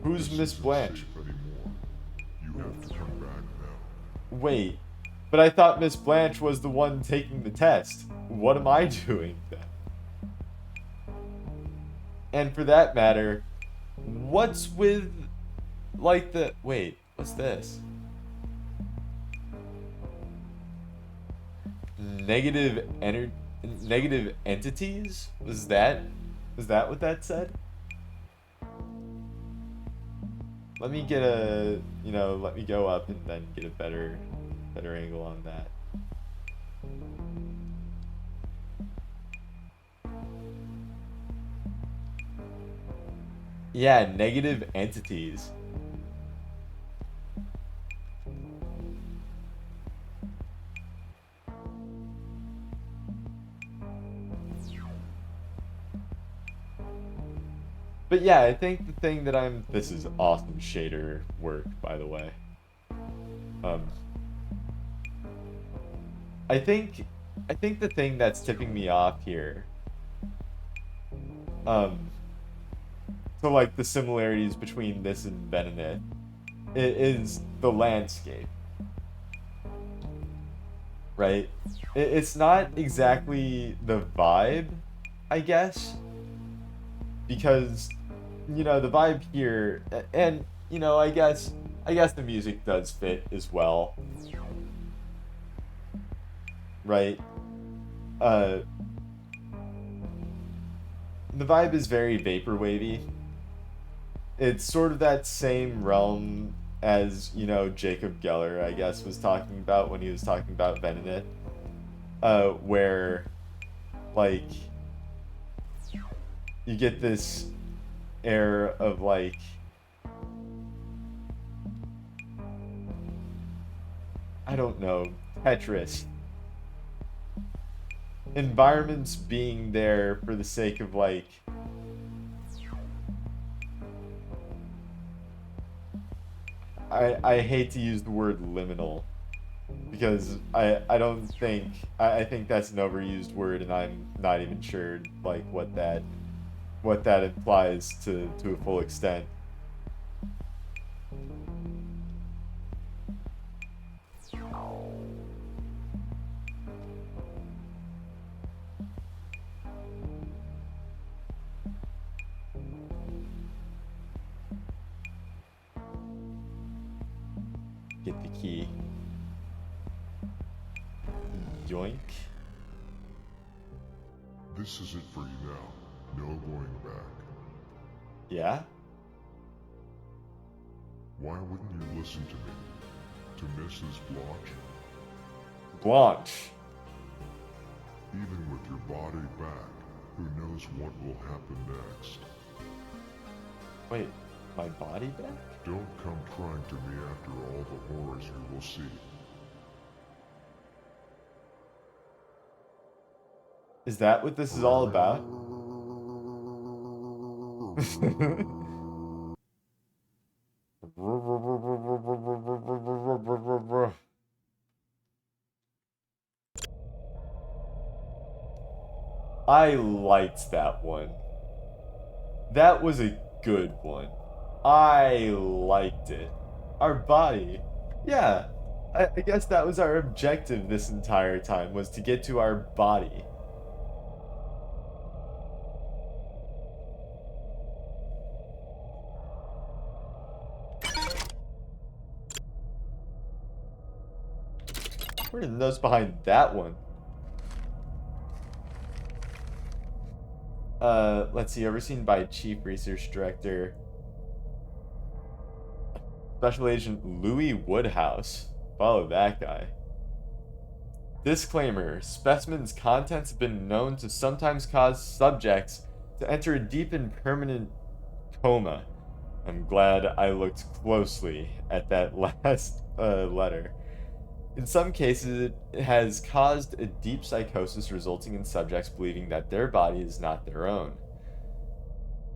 A: Who's
B: This
A: Miss
B: isn't
A: Blanche?
B: safe anymore. You have to come back now.
A: Wait, but I thought Miss Blanche was the one taking the test. What am I doing then? And for that matter, what's with, like, the... Wait, what's this? Negative ener... Negative entities? Was that what that said? Let me get a... You know, let me go up and then get a better angle on that. Yeah, negative entities. But yeah, I think the thing that I'm... This is awesome shader work, by the way. Um, I think the thing that's tipping me off here, um, so like the similarities between this and Benedict, is the landscape, right? It's not exactly the vibe, I guess, because, you know, the vibe here, and, you know, I guess the music does fit as well, right? Uh, the vibe is very vapor wavy. It's sort of that same realm as, you know, Jacob Geller, I guess, was talking about when he was talking about Benedict, where, like, you get this air of, like, I don't know, Tetris. Environments being there for the sake of, like, I hate to use the word liminal because I don't think I think that's an overused word and I'm not even sure like what that implies to a full extent. Get the key. Yoink.
B: This is it for you now. No going back.
A: Yeah?
B: Why wouldn't you listen to me? To Mrs. Blanche?
A: Blanche.
B: Even with your body back, who knows what will happen next?
A: Wait, my body back?
B: Don't come trying to me after all the horrors you will see.
A: Is that what this is all about? I liked that one. That was a good one. I liked it. Our body. Yeah. I guess that was our objective this entire time, was to get to our body. What are the notes behind that one? Let's see, overseen by Chief Research Director, Special Agent Louis Woodhouse. Follow that guy. Disclaimer: specimens' contents have been known to sometimes cause subjects to enter a deep and permanent coma. I'm glad I looked closely at that last letter. In some cases, it has caused a deep psychosis resulting in subjects believing that their body is not their own.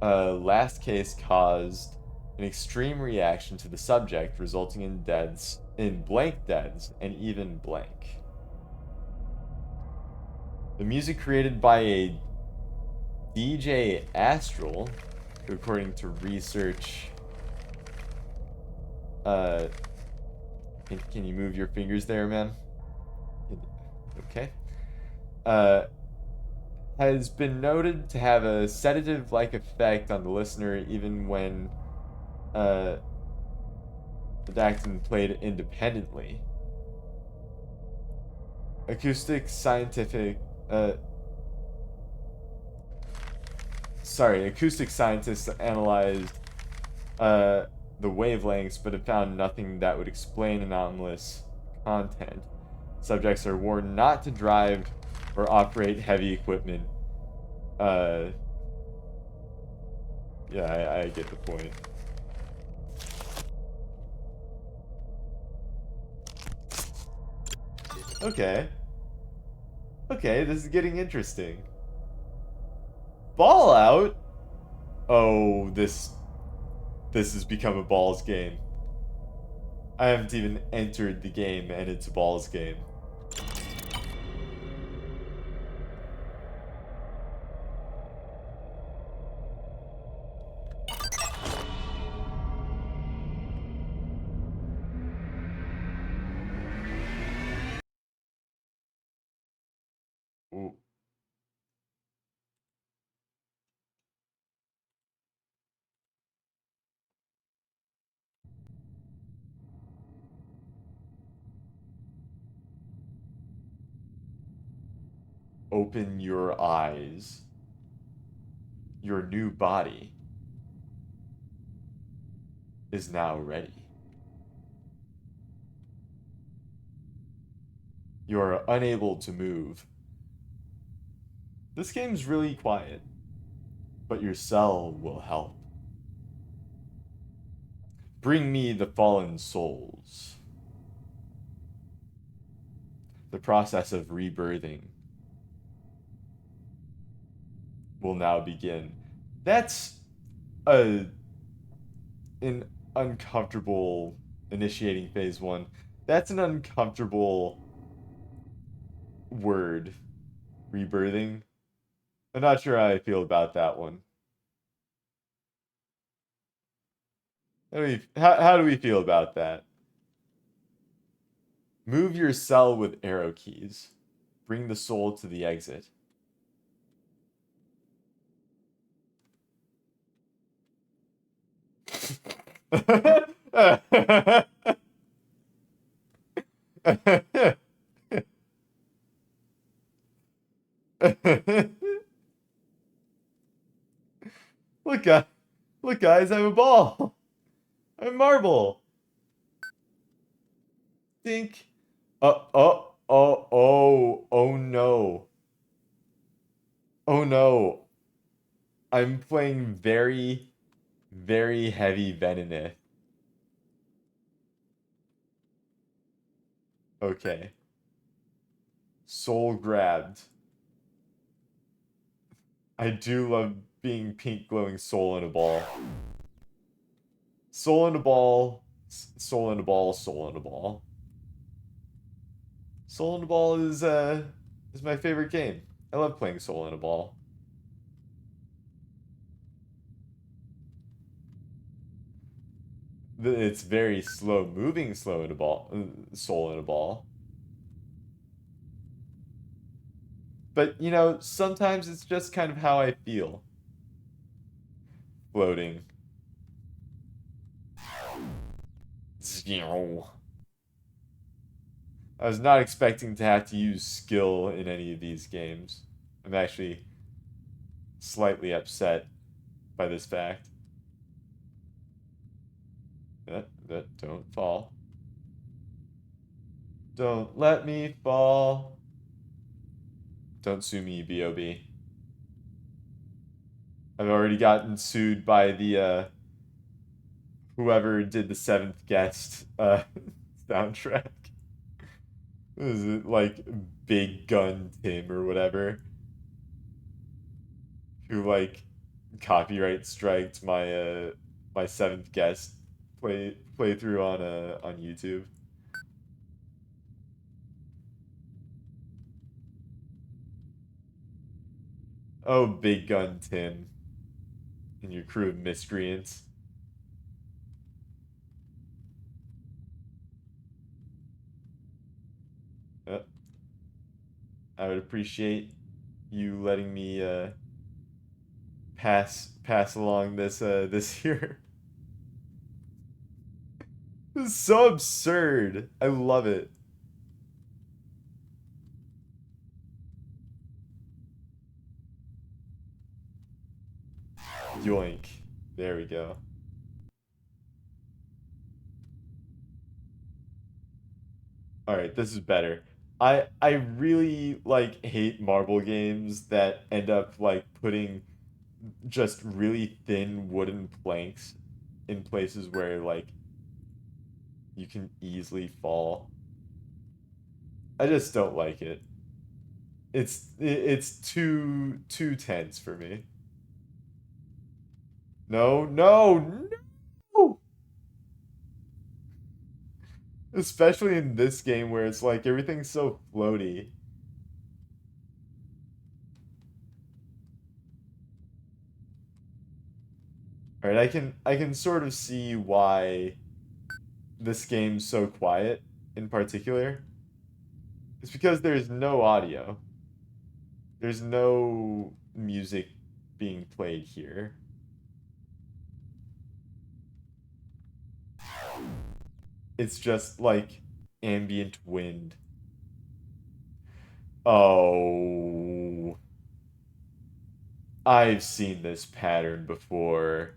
A: Last case caused an extreme reaction to the subject, resulting in deaths, in blank deaths, and even blank. The music created by a DJ Astral, according to research. Uh, can you move your fingers there, man? Okay. Uh, has been noted to have a sedative-like effect on the listener, even when the Dacton played independently. Acoustic scientific. Acoustic scientists analyzed the wavelengths, but have found nothing that would explain anomalous content. Subjects are warned not to drive or operate heavy equipment. Uh, yeah, I get the point. Okay. Okay, this is getting interesting. Ball out? Oh, this has become a balls game. I haven't even entered the game and it's a balls game. Ooh. Open your eyes. Your new body is now ready. You are unable to move. This game's really quiet, but your cell will help. Bring me the fallen souls. The process of rebirthing will now begin. That's a an uncomfortable initiating phase one. That's an uncomfortable word, rebirthing. I'm not sure how I feel about that one. How do we feel about that? Move your cell with arrow keys. Bring the soul to the exit. Look, guys, look, guys, I have a ball. I have a marble. Think. Oh no. Oh no. I'm playing very, Very heavy venomous. Okay. Soul grabbed. I do love being pink glowing soul in a ball. Soul in a ball. Soul in a ball. Soul in a ball. Soul in a ball is my favorite game. I love playing Soul in a ball. It's very slow moving slow in a ball. Soul in a ball. But you know, sometimes it's just kind of how I feel. Floating. I was not expecting to have to use skill in any of these games. I'm actually slightly upset by this fact. Don't fall. Don't let me fall. Don't sue me, B.O.B. I've already gotten sued by the whoever did the seventh guest soundtrack. Is it like Big Gun Tim or whatever? Who like copyright striked my seventh guest playthrough on YouTube. Oh, Big Gun Tim and your crew of miscreants. Uh, I would appreciate you letting me pass along this here. This is so absurd. I love it. Yoink. There we go. All right, this is better. I really like hate marble games that end up like putting just really thin wooden planks in places where like you can easily fall. I just don't like it. It's too tense for me. No, no, no! Especially in this game where it's like everything's so floaty. All right, I can sort of see why this game's so quiet in particular. It's because there's no audio. There's no music being played here. It's just like ambient wind. Oh, I've seen this pattern before.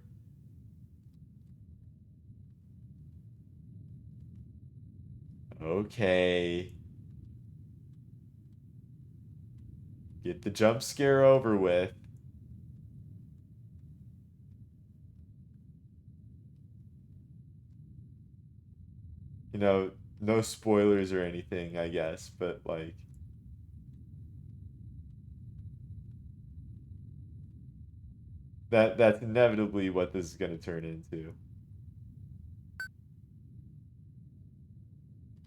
A: Okay. Get the jump scare over with. You know, no spoilers or anything, I guess, but like that's inevitably what this is gonna turn into.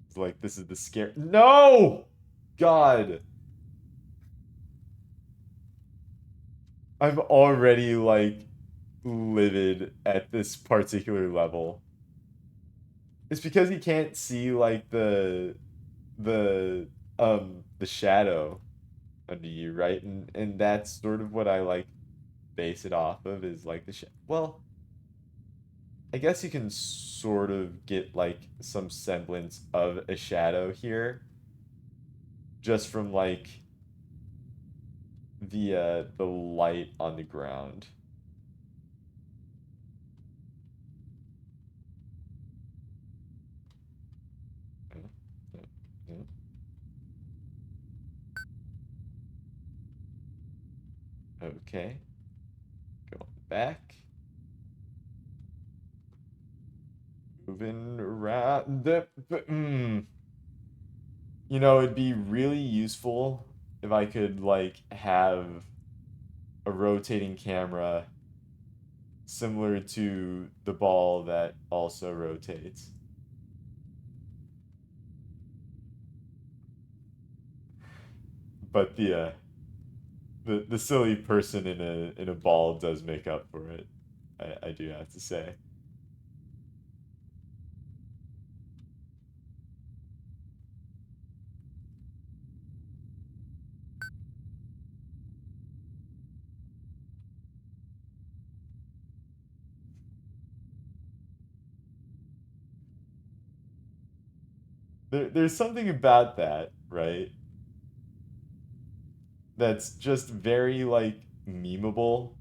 A: It's like this is the scare. No! God. I'm already like livid at this particular level. It's because he can't see like the shadow under you, right? And that's sort of what I like base it off of is like well, I guess you can sort of get like some semblance of a shadow here just from like the light on the ground. Okay. Going back. Moving around You know, it'd be really useful if I could like have a rotating camera similar to the ball that also rotates. But the silly person in a ball does make up for it. I do have to say. There's something about that, right? That's just very like memeable.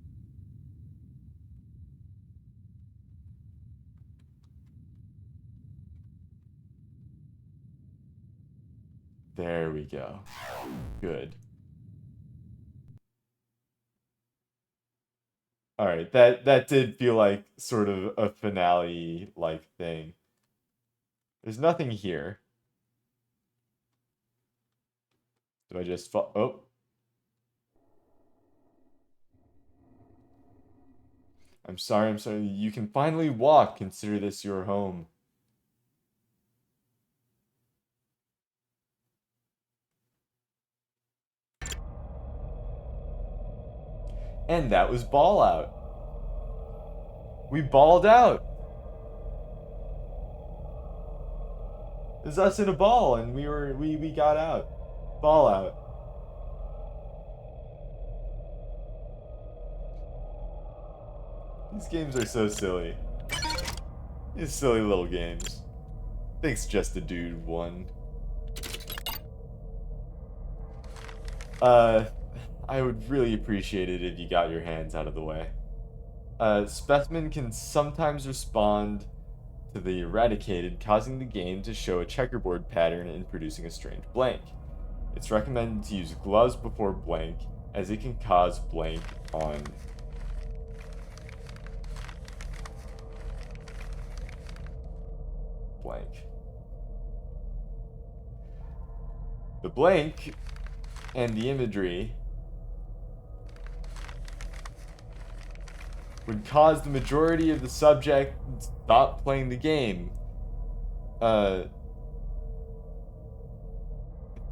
A: There we go. Good. All right, that did feel like sort of a finale like thing. There's nothing here. Do I just fall? Oh, I'm sorry. I'm sorry. You can finally walk. Consider this your home. And that was ball out. We balled out. It was us in a ball, and we got out. Ball out. These games are so silly. These silly little games. Thanks, just a dude won. Uh, I would really appreciate it if you got your hands out of the way. Specimen can sometimes respond to the eradicated, causing the game to show a checkerboard pattern and producing a strange blank. It's recommended to use gloves before blank, as it can cause blank on blank. The blank and the imagery would cause the majority of the subject to stop playing the game. A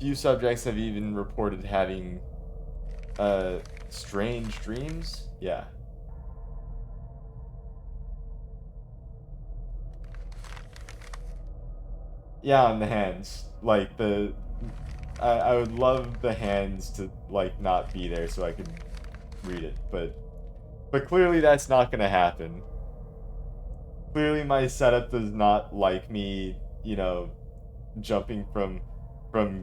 A: few subjects have even reported having strange dreams. Yeah. Yeah, on the hands. Like I would love the hands to like not be there so I could read it, but clearly that's not gonna happen. Clearly my setup does not like me, you know, jumping from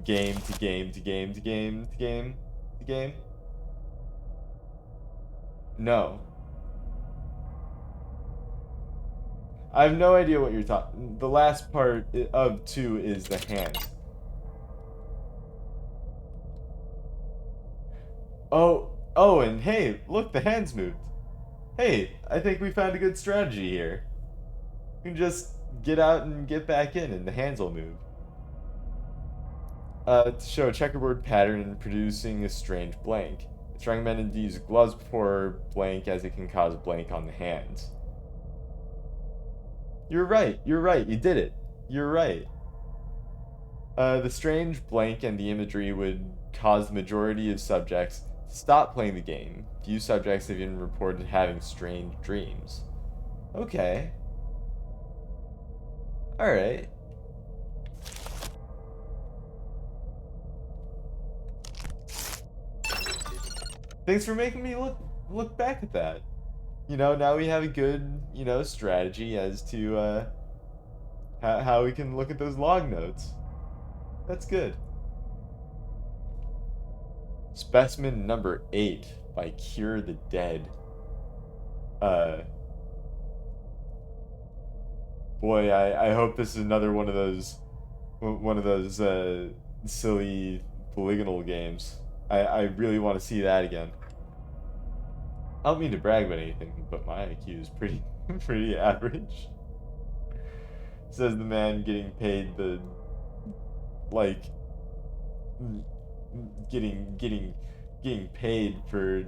A: game to game to game to game to game to game. No. I have no idea what you're talking. The last part of 2 is the hands. Oh, and hey, look, the hands moved. Hey, I think we found a good strategy here. We can just get out and get back in, and the hands will move. To show a checkerboard pattern in producing a strange blank. It's recommended to use gloves before blank, as it can cause blank on the hands. You're right, you did it. You're right. The strange blank and the imagery would cause the majority of subjects to stop playing the game. Few subjects have even reported having strange dreams. Okay. Alright. Thanks for making me look back at that. You know, now we have a good, you know, strategy as to how we can look at those log notes. That's good. Specimen number 8 by Cure the Dead. Uh, Boy, I hope this is another one of those silly polygonal games. I really want to see that again. I don't mean to brag about anything, but my IQ is pretty pretty average. Says the man getting paid the like getting paid for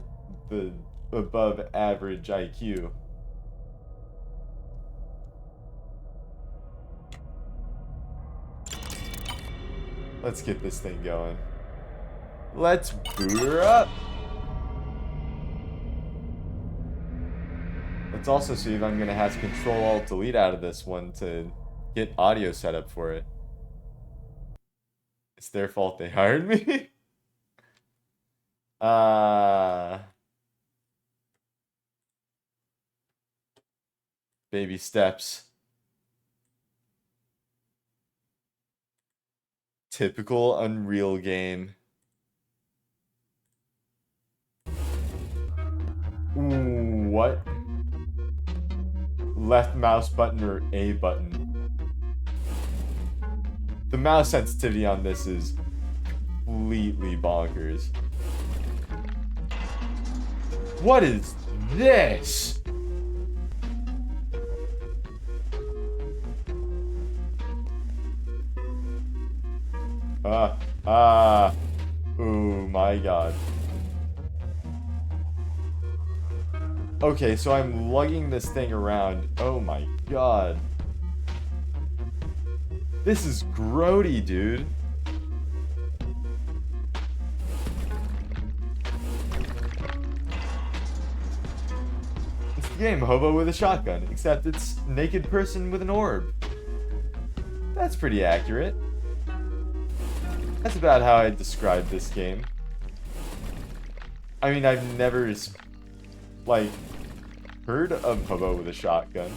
A: the above average IQ. Let's get this thing going. Let's boot her up. Let's also see if I'm gonna have to Control Alt Delete out of this one to get audio set up for it. It's their fault they hired me. uh Baby steps. Typical Unreal game. Ooh, what? Left mouse button or A button? The mouse sensitivity on this is completely bonkers. What is this? Oh my god. Okay, so I'm lugging this thing around. Oh my god. This is grody, dude. It's the game Hobo with a Shotgun, except it's naked person with an orb. That's pretty accurate. That's about how I describe this game. I mean, I've never, like, heard of Hobo with a Shotgun.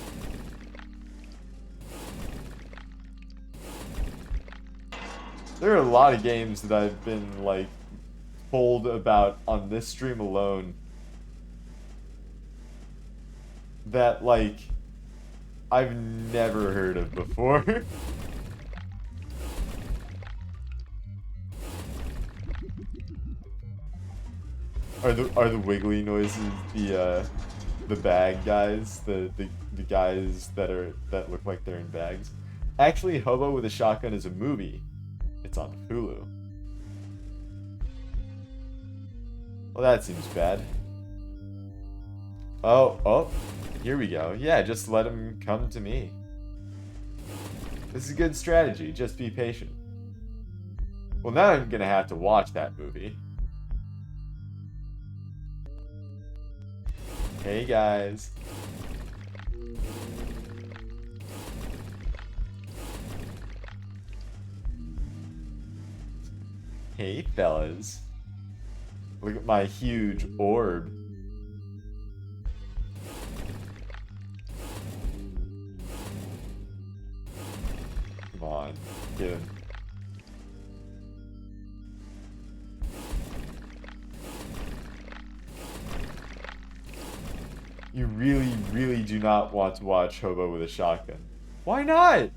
A: There are a lot of games that I've been, like, told about on this stream alone that, like, I've never heard of before. Are the wiggly noises the bag guys, the guys that look like they're in bags? Actually, Hobo with a Shotgun is a movie. It's on Hulu. Well, that seems bad. Oh, here we go. Yeah, just let him come to me. This is a good strategy. Just be patient. Well, now I'm gonna have to watch that movie. Hey guys. Hey fellas. Look at my huge orb. Come on, get him. You really, really do not want to watch Hobo with a Shotgun. Why not? It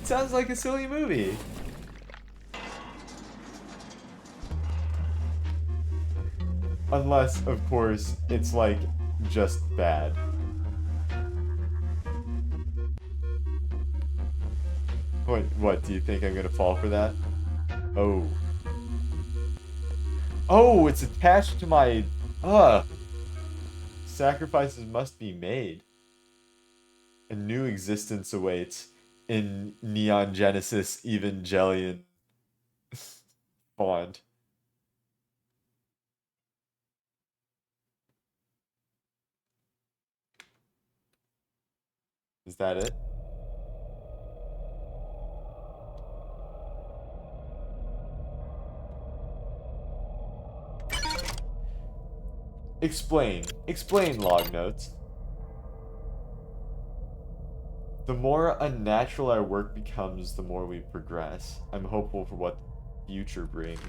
A: sounds like a silly movie. Unless, of course, it's like just bad. What, do you think I'm gonna fall for that? Oh. Oh, it's attached to my... Sacrifices must be made. A new existence awaits in Neon Genesis Evangelion font. Is that it? Explain. Explain, log notes. The more unnatural our work becomes, the more we progress. I'm hopeful for what the future brings.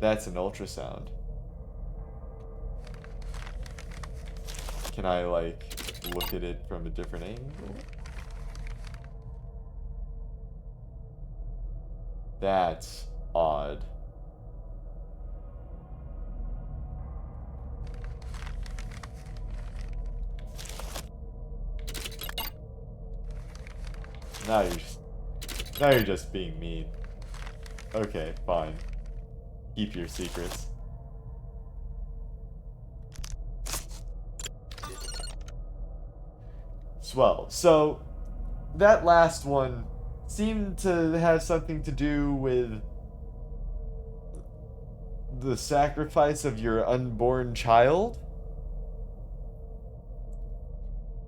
A: That's an ultrasound. Can I, like, look at it from a different angle? That's odd. Now you're just, now you're just being mean. Okay, fine. Keep your secrets. Swell. So, that last one seemed to have something to do with the sacrifice of your unborn child?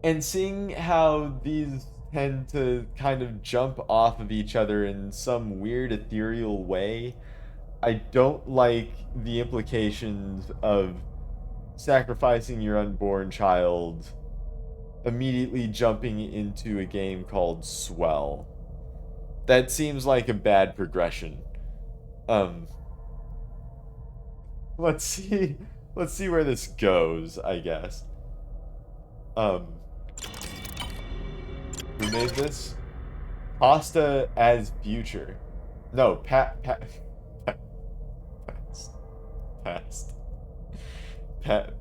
A: And seeing how these tend to kind of jump off of each other in some weird ethereal way, I don't like the implications of sacrificing your unborn child immediately jumping into a game called Swell. That seems like a bad progression. Um, let's see, let's see where this goes, I guess. Um, who made this? Pasta as future. No, past,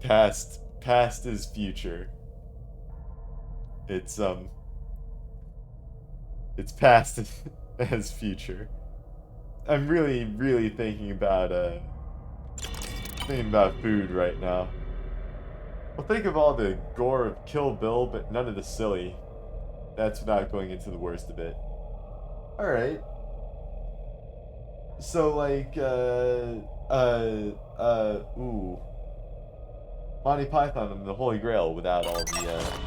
A: past, past is future. It's it's past as future. I'm really thinking about food right now. Well, think of all the gore of Kill Bill, but none of the silly. That's without going into the worst of it. All right. So like ooh, Monty Python and the Holy Grail without all the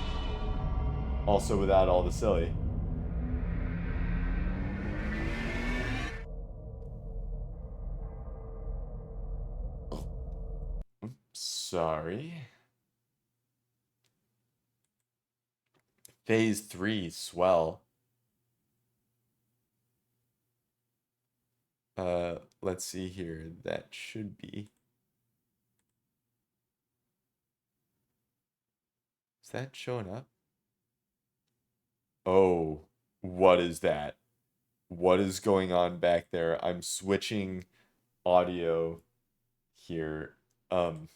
A: also without all the silly. Sorry. Phase 3, swell. Let's see here. That should be. Is that showing up? Oh, what is that? What is going on back there? I'm switching audio here. Um,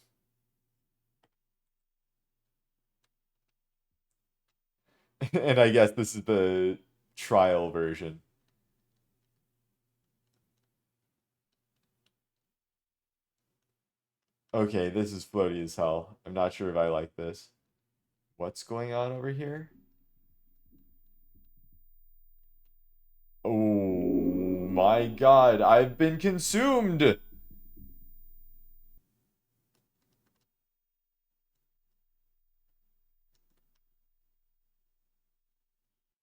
A: and I guess this is the trial version. Okay, this is floaty as hell. I'm not sure if I like this. What's going on over here? Oh my god, I've been consumed!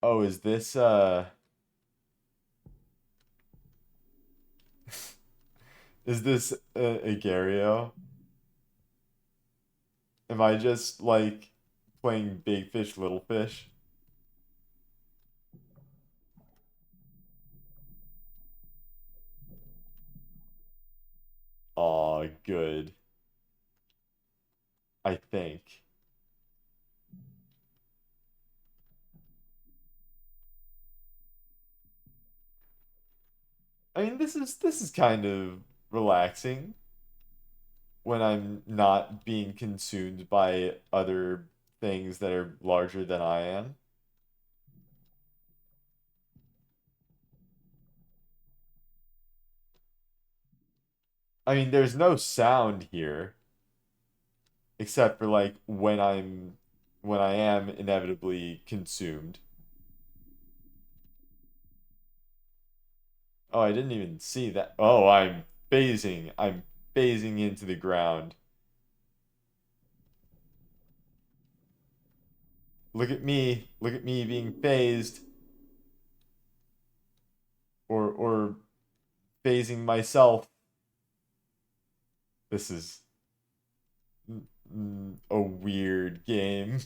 A: Oh, is this, is this Agario? Am I just, like, playing Big Fish, Little Fish? Aw, good. I think. I mean, this is kind of relaxing when I'm not being consumed by other things that are larger than I am. I mean, there's no sound here except for like when I am inevitably consumed. Oh, I didn't even see that. Oh, I'm phasing. I'm phasing into the ground. Look at me. Look at me being phased or phasing myself. This is a weird game.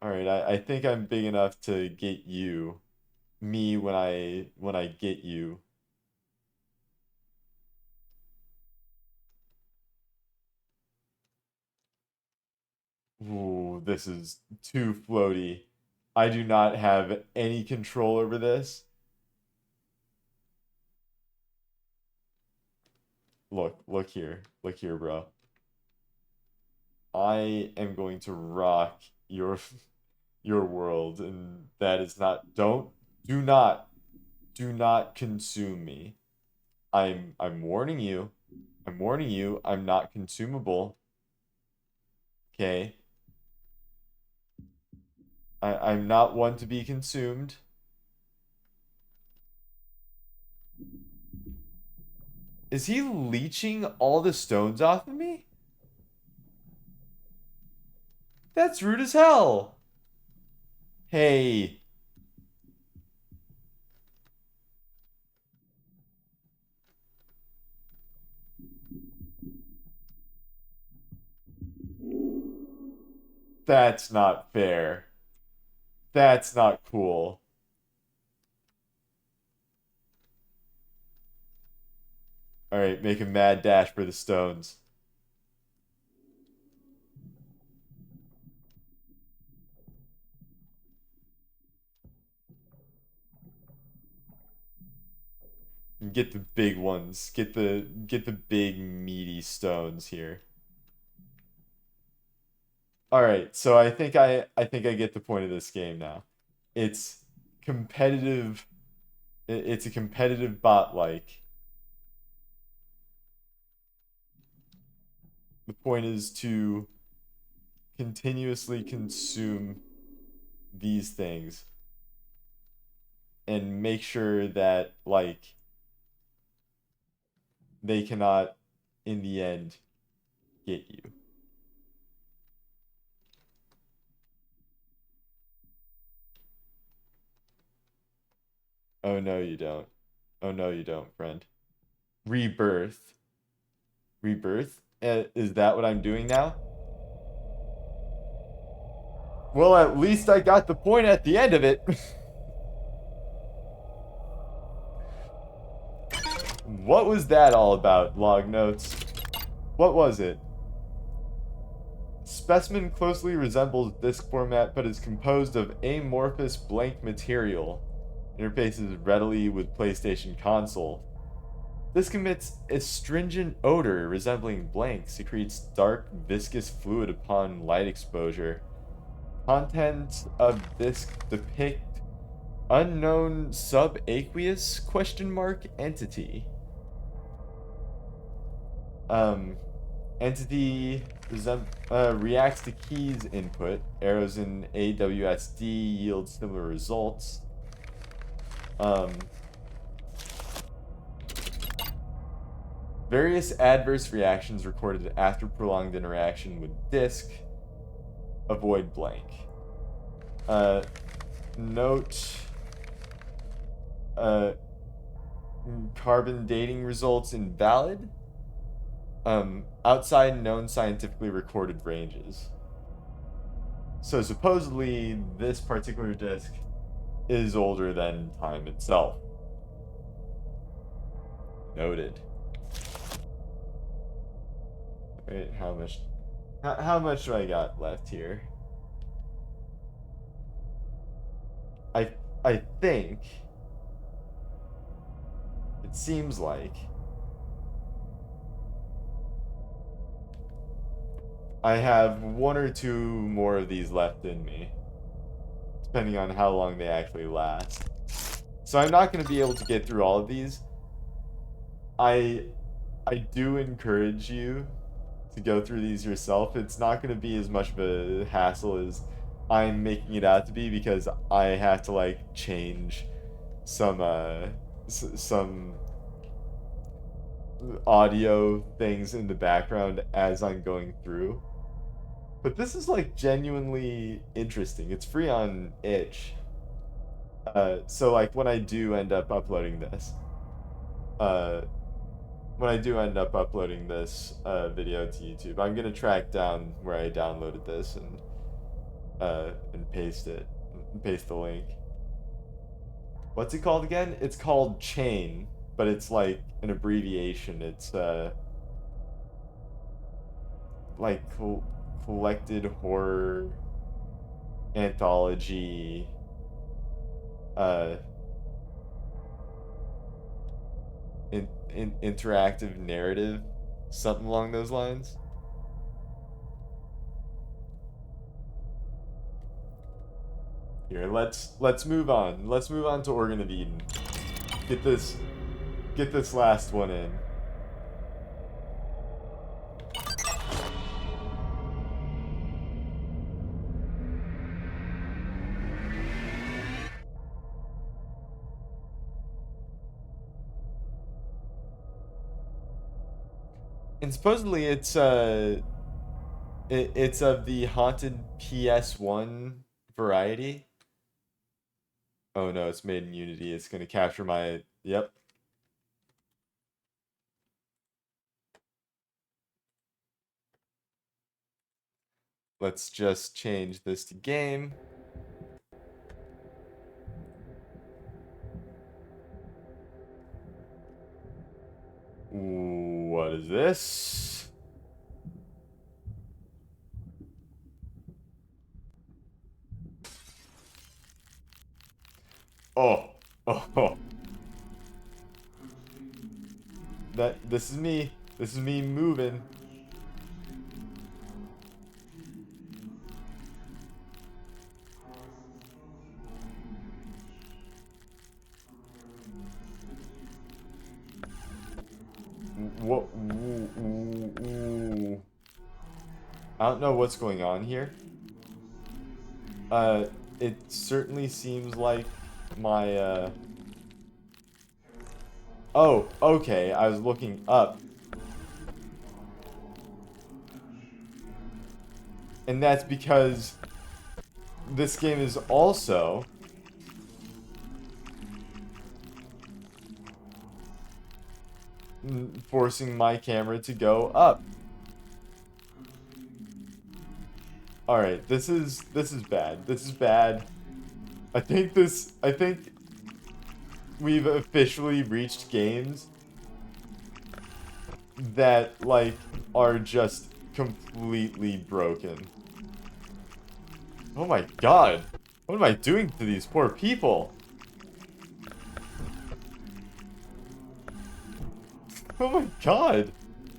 A: All right, I think I'm big enough to get you. Me when I get you. Ooh, this is too floaty. I do not have any control over this. Look here. Look here, bro. I am going to rock your your world, and that is not, do not do not consume me. I'm warning you. I'm warning you, I'm not consumable. Okay? I'm not one to be consumed. Is he leeching all the stones off of me? That's rude as hell. Hey, that's not fair. That's not cool. All right, make a mad dash for the stones. Get the big ones. Get the big meaty stones here. All right, so I think I get the point of this game now. It's competitive. It's a competitive bot like. The point is to continuously consume these things and make sure that like they cannot in the end get you. Oh no, you don't. Oh no, you don't, friend. Rebirth. Rebirth? Is that what I'm doing now? Well, at least I got the point at the end of it. What was that all about, log notes? What was it? Specimen closely resembles disk format but is composed of amorphous blank material. Interfaces readily with PlayStation console. This commits astringent odor resembling blank, secretes dark viscous fluid upon light exposure. Contents of this depict unknown subaqueous question mark entity. Um Entity reacts to keys input. Arrows in AWSD yield similar results. Um Various adverse reactions recorded after prolonged interaction with disk. Avoid blank. Uh, Note uh, carbon dating results invalid. Outside known scientifically recorded ranges. So supposedly this particular disk is older than time itself. Noted. Wait, how much do I got left here? I I think it seems like I have one or two more of these left in me, depending on how long they actually last. So I'm not going to be able to get through all of these. I I do encourage you to go through these yourself. It's not going to be as much of a hassle as I'm making it out to be because I have to like change some some audio things in the background as I'm going through. But this is like genuinely interesting. It's free on itch. So like when I do end up uploading this, uh, video to YouTube, I'm gonna track down where I downloaded this and paste the link. What's it called again? It's called Chain, but it's like an abbreviation. It's like collected horror. anthology, uh, interactive narrative, something along those lines. Here, let's move on. Let's move on to Organ of Eden. Get this get this last one in. And supposedly it's of the haunted PS1 variety. Oh no, it's made in Unity. It's gonna capture my yep. Let's just change this to game. What is this? Oh, oh. This is me. This is me moving. What? Ooh. I don't know what's going on here. It certainly seems like my, Oh, okay, I was looking up. And that's because this game is also forcing my camera to go up. Alright, this is bad. This is bad. I think we've officially reached games that, like, are just completely broken. Oh my god! What am I doing to these poor people? Oh my god!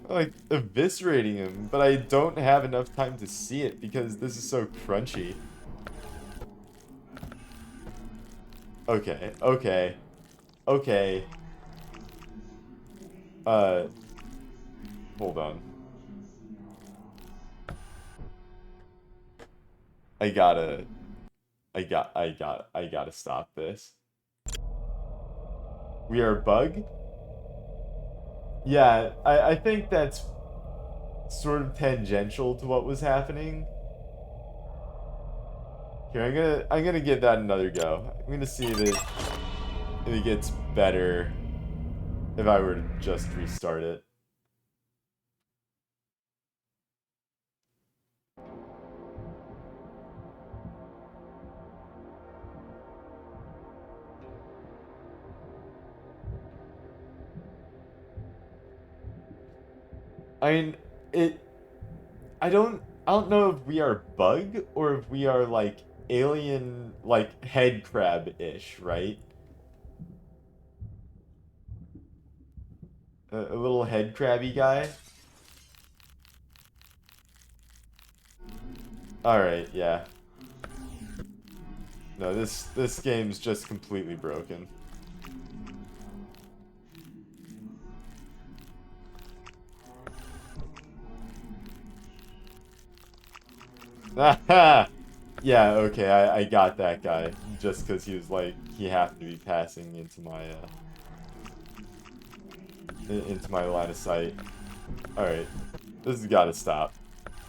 A: I'm, like, eviscerating him, but I don't have enough time to see it because this is so crunchy. Okay, okay. Okay. Hold on. I gotta stop this. We are bug? Yeah, I think that's sort of tangential to what was happening. Here, I'm gonna give that another go. I'm gonna see if it gets better if I were to just restart it. I mean, it I don't know if we are bug or if we are like alien like head crab-ish, right? A little head crabby guy. All right, yeah. No, this game's just completely broken. Aha! Yeah, okay, I got that guy. Just because he was like, he happened to be passing into my line of sight. Alright. This has gotta stop.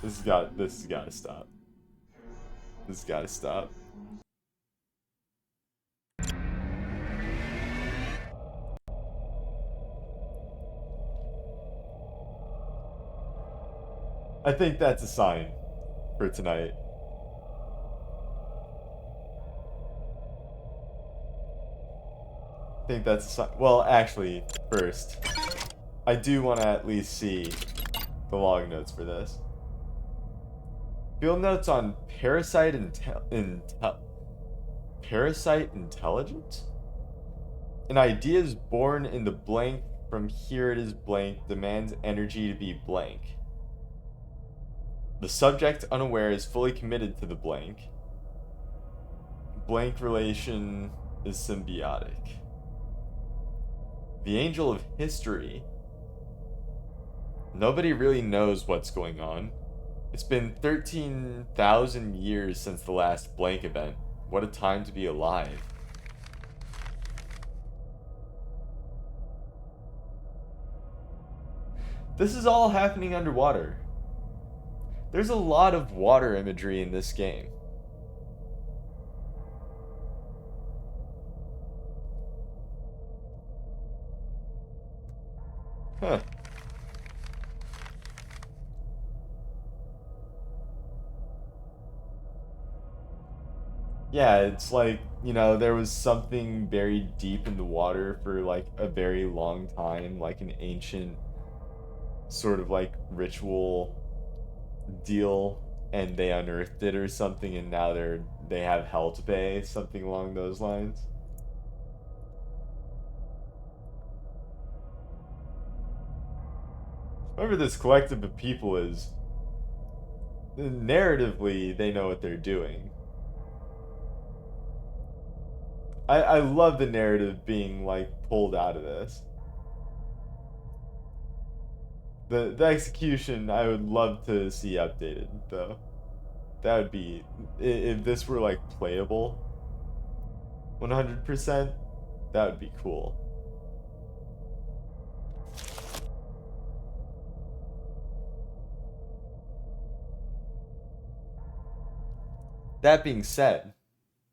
A: This has gotta stop. This has gotta stop. I think that's a sign for tonight. I think that's a sign. Well, actually, first, I do want to at least see the log notes for this. Field notes on parasite intelligence? An idea is born in the blank. From here it is blank. Demands energy to be blank. The subject, unaware, is fully committed to the blank. Blank relation is symbiotic. The angel of history. Nobody really knows what's going on. It's been 13,000 years since the last blank event. What a time to be alive. This is all happening underwater. There's a lot of water imagery in this game. Huh. Yeah, it's like, there was something buried deep in the water for like a very long time, like an ancient sort of like ritual deal, and they unearthed it or something, and now they have hell to pay, something along those lines. Whoever this collective of people is, narratively, they know what they're doing. I love the narrative being like pulled out of this. The execution I would love to see updated though. That would be, if this were like playable 100%, that would be cool. That being said,